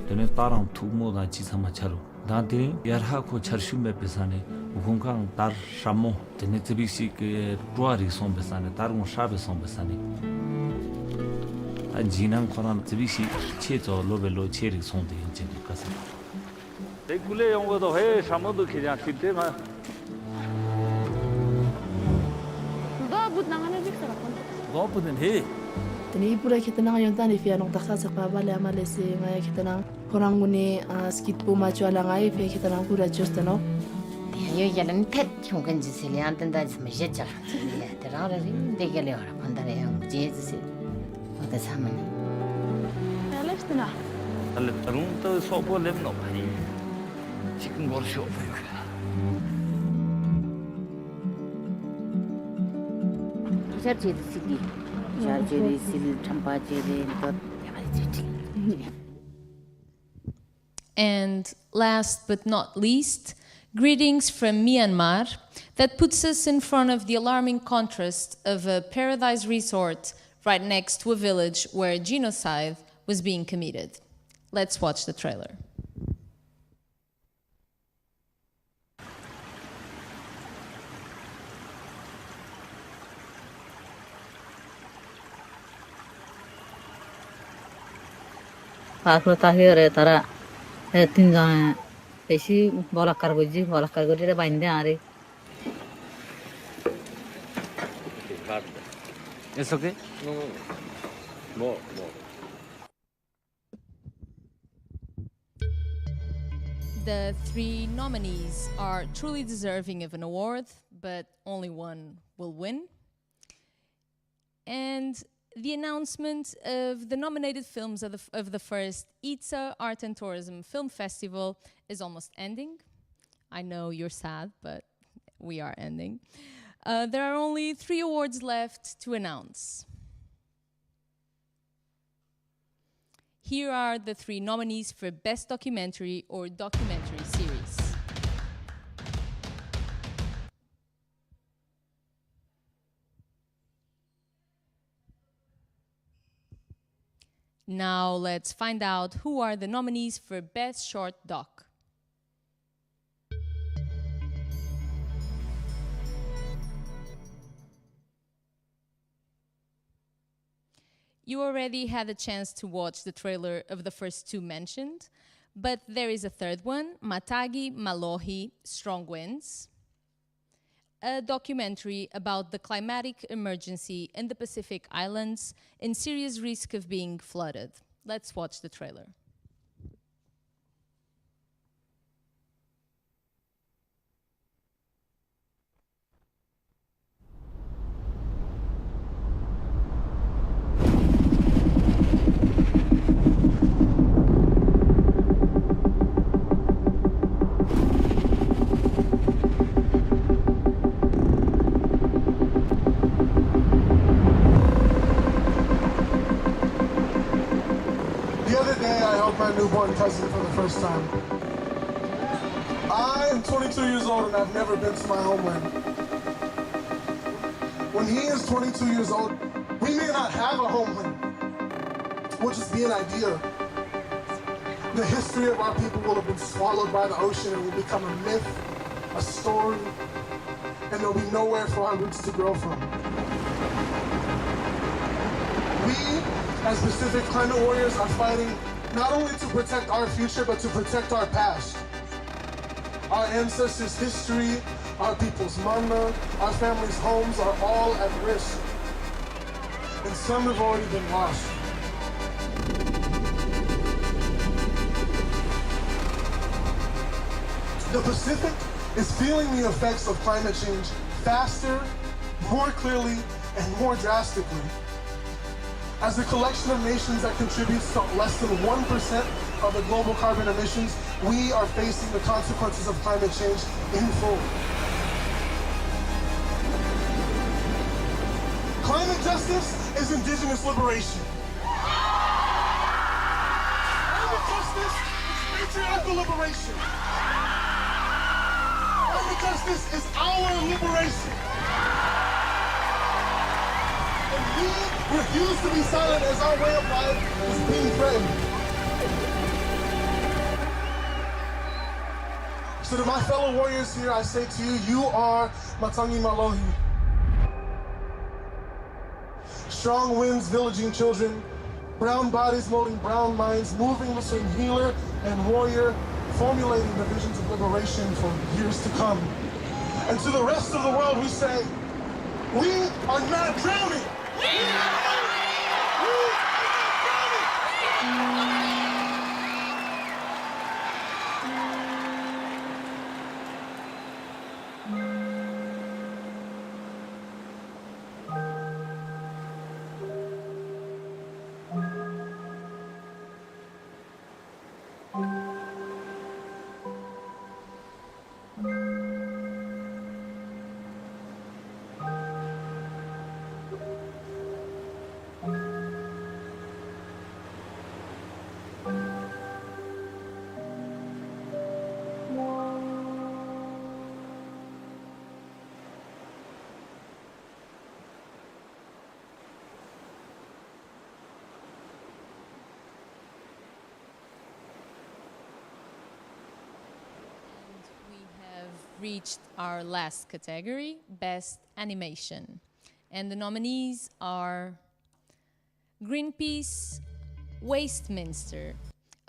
Speaker 16: tene tarang thu mo da chi sama charu da tene yarha ko charshum be pesane ukongkang tar shamo tene tibisi ke ruari son besane tarung shabe son besane a jinang koran tibisi che zo lobelo cheri son de jen kasa Regule 영어도 해 사모도 그냥 실때만
Speaker 17: 너 budnangane dikra kon
Speaker 16: 너 budin 해
Speaker 17: tene pura kita nang yon tan ifia nong taksa sa pa bale amale se ngai kita nang korangune skit po ma chwala ngai fe kita nang pura just no
Speaker 19: yo yalan tet chongkan jisele antanda jisma jecha ya terara ri degele ora pandare yang jese oda samani
Speaker 17: alestna
Speaker 16: alle tarunta sopo lemno bhai 지금 뭘 쉬어 보여.
Speaker 19: 저제도 시기. 저제도 실 참바제데 또
Speaker 1: And last but not least, greetings from Myanmar, That puts us in front of the alarming contrast of a paradise resort right next to a village where genocide was being committed. Let's watch the trailer.
Speaker 3: তারা তিনজন বেশি বলাৎকার করছি বাইন্দে আরে
Speaker 4: It's okay? No. More.
Speaker 1: The three nominees are truly deserving of an award, but only one will win. And the announcement of the nominated films of the first EATSA Art and Tourism Film Festival is almost ending. I know you're sad, but we are ending. There are only 3 awards left to announce. Here are the 3 nominees for Best Documentary or Documentary Series. Now let's find out who are the nominees for Best Short Doc. You already had a chance to watch the trailer of the first 2 mentioned, but there is a third one, Matagi Malohi, Strong Winds, a documentary about the climatic emergency in the Pacific Islands and serious risk of being flooded. Let's watch the trailer.
Speaker 5: My newborn cousin for the first time. I am 22 years old and I've never been to my homeland. When he is 22 years old, we may not have a homeland. We'll just be an idea. The history of our people will have been swallowed by the ocean and will become a myth, a story, and there'll be nowhere for our roots to grow from. We, as Pacific climate warriors, are fighting not only to protect our future, but to protect our past. Our ancestors' history, our people's mana, our families' homes are all at risk. And some have already been lost. The Pacific is feeling the effects of climate change faster, more clearly, and more drastically. As a collection of nations that contributes to less than 1% of the global carbon emissions, we are facing the consequences of climate change in full. Climate justice is indigenous liberation. Climate justice is patriarchal liberation. Climate justice is our liberation. And we refuse to be silent as our way of life is being threatened. So to my fellow warriors here, I say to you, you are Matangi Malohi. Strong winds villaging children, brown bodies molding brown minds, moving between healer and warrior, formulating the visions of liberation for years to come. And to the rest of the world we say, we are not drowning!
Speaker 1: reached our last category, Best Animation. And the nominees are Greenpeace, Wastminster,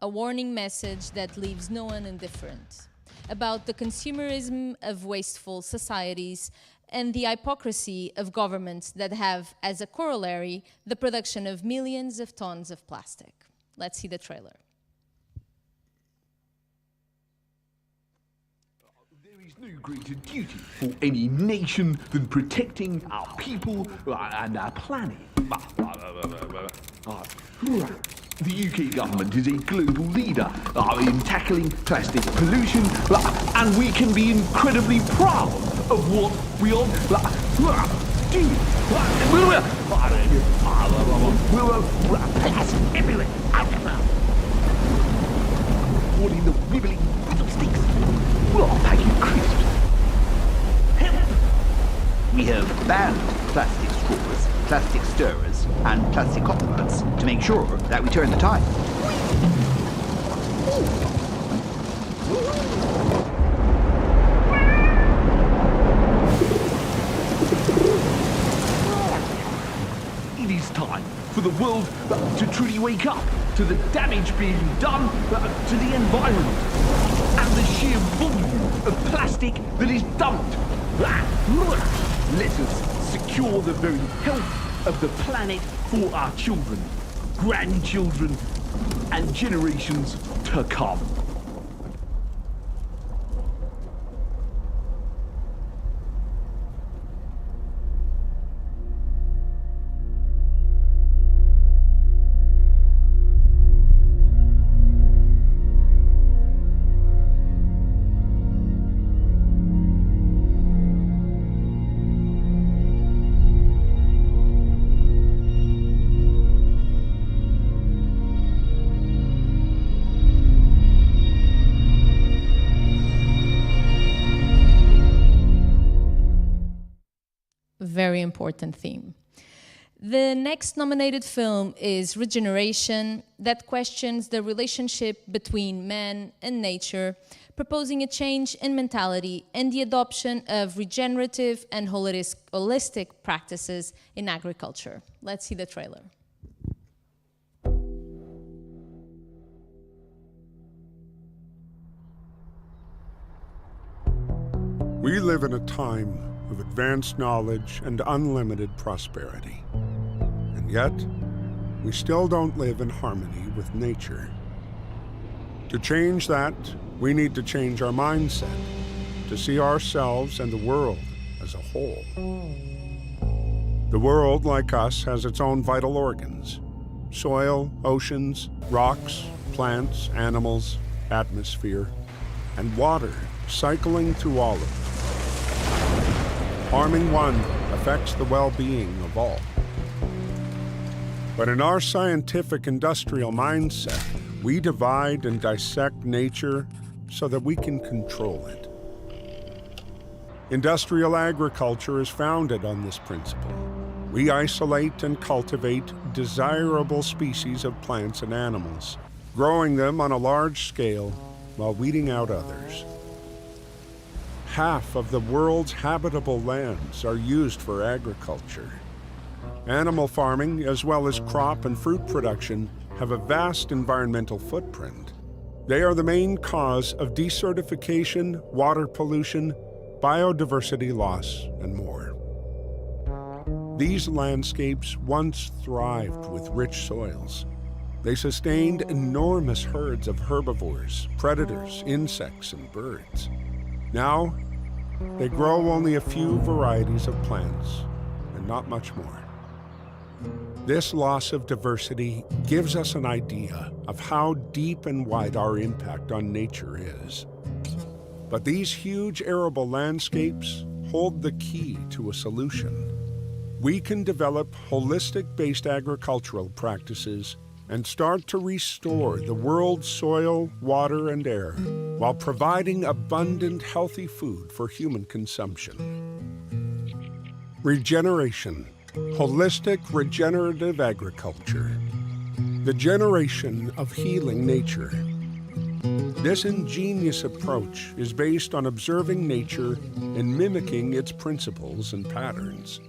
Speaker 1: a warning message that leaves no one indifferent, about the consumerism of wasteful societies and the hypocrisy of governments that have as a corollary the production of millions of tons of plastic. Let's see the trailer.
Speaker 6: There is no greater duty for any nation than protecting our people and our planet. The UK government is a global leader in tackling plastic pollution, and we can be incredibly proud of what we are doing. Plastic everywhere, all in the wibbling fiddlesticks. Packing crisps. Help! We have banned plastic straws, plastic stirrers, and plastic coffee mugs to make sure that we turn the tide. It is time for the world to truly wake up to the damage being done to the environment and the sheer volume of plastic that is dumped. Let us secure the very health of the planet for our children, grandchildren, and generations to come.
Speaker 1: Very important theme. The next nominated film is Regeneration, that questions the relationship between man and nature, proposing a change in mentality and the adoption of regenerative and holistic practices in agriculture. Let's see the trailer.
Speaker 7: We live in a time of advanced knowledge and unlimited prosperity. And yet, we still don't live in harmony with nature. To change that, we need to change our mindset, to see ourselves and the world as a whole. The world, like us, has its own vital organs: soil, oceans, rocks, plants, animals, atmosphere, and water cycling through all of it. Harming one affects the well-being of all. But in our scientific industrial mindset, we divide and dissect nature so that we can control it. Industrial agriculture is founded on this principle. We isolate and cultivate desirable species of plants and animals, growing them on a large scale while weeding out others. Half of the world's habitable lands are used for agriculture. Animal farming, as well as crop and fruit production, have a vast environmental footprint. They are the main cause of desertification, water pollution, biodiversity loss, and more. These landscapes once thrived with rich soils. They sustained enormous herds of herbivores, predators, insects, and birds. Now, they grow only a few varieties of plants, and not much more. This loss of diversity gives us an idea of how deep and wide our impact on nature is. But these huge arable landscapes hold the key to a solution. We can develop holistic-based agricultural practices and start to restore the world's soil, water, and air, while providing abundant, healthy food for human consumption. Regeneration, holistic regenerative agriculture, the generation of healing nature. This ingenious approach is based on observing nature and mimicking its principles and patterns.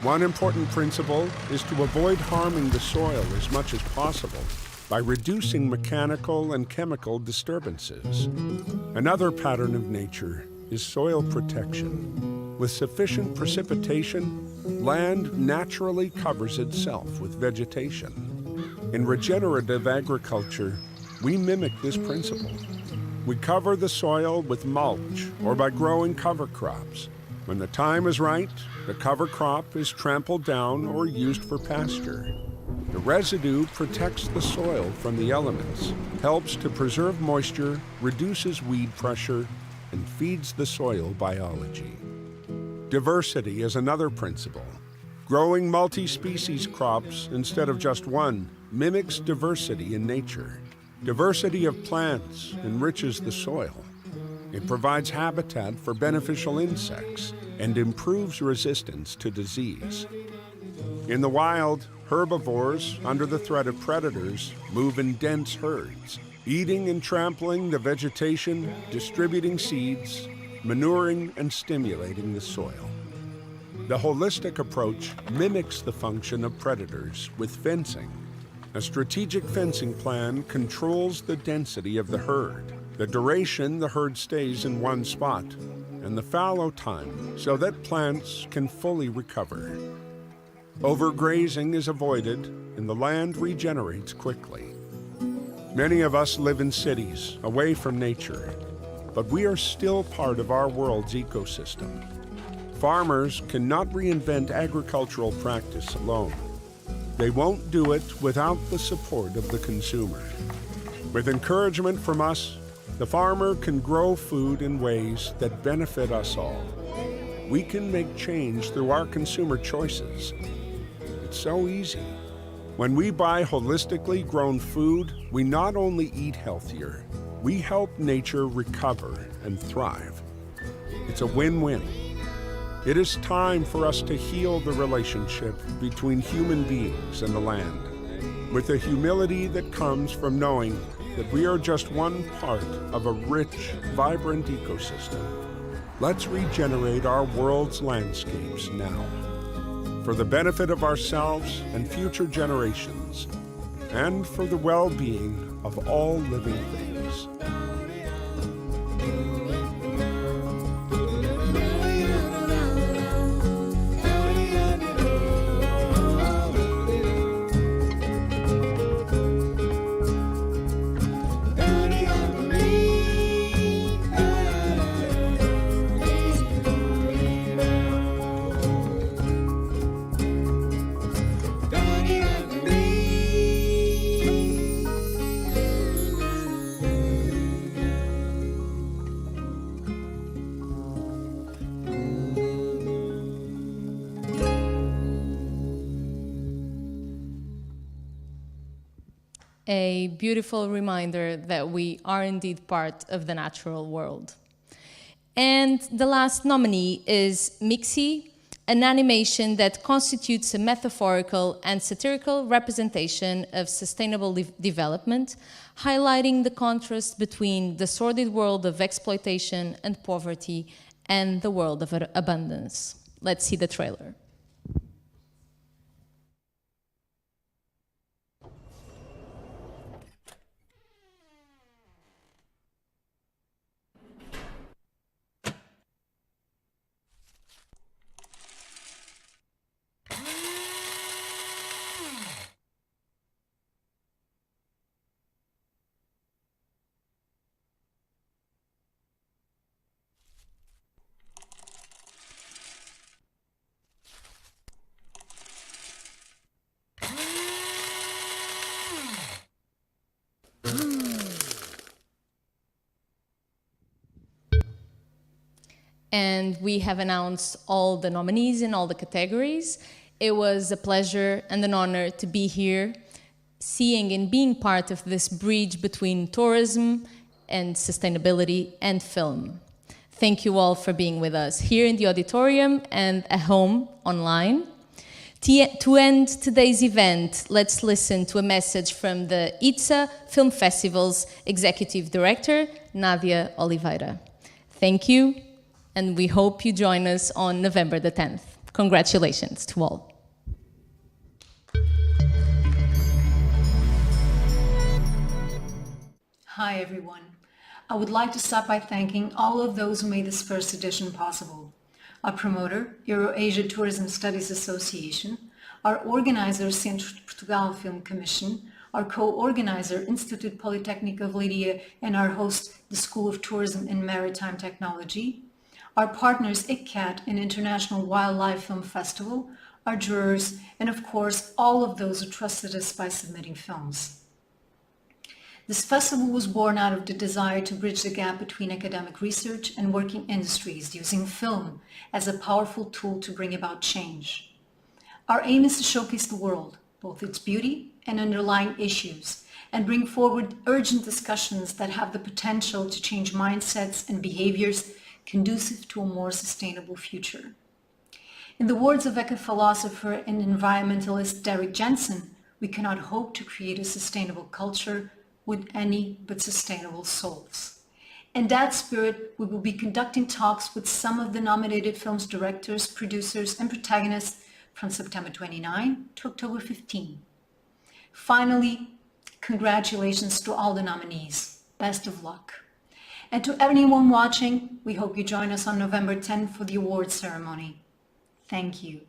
Speaker 7: One important principle is to avoid harming the soil as much as possible by reducing mechanical and chemical disturbances. Another pattern of nature is soil protection. With sufficient precipitation, land naturally covers itself with vegetation. In regenerative agriculture, we mimic this principle. We cover the soil with mulch or by growing cover crops. When the time is right, the cover crop is trampled down or used for pasture. The residue protects the soil from the elements, helps to preserve moisture, reduces weed pressure, and feeds the soil biology. Diversity is another principle. Growing multi-species crops instead of just one mimics diversity in nature. Diversity of plants enriches the soil. It provides habitat for beneficial insects and improves resistance to disease. In the wild, herbivores, under the threat of predators, move in dense herds, eating and trampling the vegetation, distributing seeds, manuring and stimulating the soil. The holistic approach mimics the function of predators with fencing. A strategic fencing plan controls the density of the herd, the duration the herd stays in one spot, and the fallow time so that plants can fully recover. Overgrazing is avoided and the land regenerates quickly. Many of us live in cities, away from nature, but we are still part of our world's ecosystem. Farmers cannot reinvent agricultural practice alone. They won't do it without the support of the consumer. With encouragement from us, the farmer can grow food in ways that benefit us all. We can make change through our consumer choices. It's so easy. When we buy holistically grown food, we not only eat healthier, we help nature recover and thrive. It's a win-win. It is time for us to heal the relationship between human beings and the land, with the humility that comes from knowing that we are just one part of a rich, vibrant ecosystem. Let's regenerate our world's landscapes now, for the benefit of ourselves and future generations, and for the well-being of all living things.
Speaker 1: A beautiful reminder that we are indeed part of the natural world. And the last nominee is Mixi, an animation that constitutes a metaphorical and satirical representation of sustainable development, highlighting the contrast between the sordid world of exploitation and poverty and the world of abundance. Let's see the trailer. And we have announced all the nominees in all the categories. It was a pleasure and an honor to be here, seeing and being part of this bridge between tourism and sustainability and film. Thank you all for being with us here in the auditorium and at home online. To end today's event, let's listen to a message from the EATSA Film Festival's Executive Director, Nadia Oliveira. Thank you, and we hope you join us on November the 10th. Congratulations to all.
Speaker 11: Hi everyone. I would like to start by thanking all of those who made this first edition possible. Our promoter, Euro-Asia Tourism Studies Association, our organizer, Centro de Portugal Film Commission, our co-organizer, Institute Polytechnic of Lear, and our host, the School of Tourism and Maritime Technology, our partners, ICCAT and International Wildlife Film Festival, our jurors, and of course, all of those who trusted us by submitting films. This festival was born out of the desire to bridge the gap between academic research and working industries using film as a powerful tool to bring about change. Our aim is to showcase the world, both its beauty and underlying issues, and bring forward urgent discussions that have the potential to change mindsets and behaviors conducive to a more sustainable future. In the words of eco-philosopher and environmentalist Derek Jensen, we cannot hope to create a sustainable culture with any but sustainable souls. In that spirit, we will be conducting talks with some of the nominated film's directors, producers, and protagonists from September 29 to October 15. Finally, congratulations to all the nominees. Best of luck. And to anyone watching, we hope you join us on November 10 for the awards ceremony. Thank you.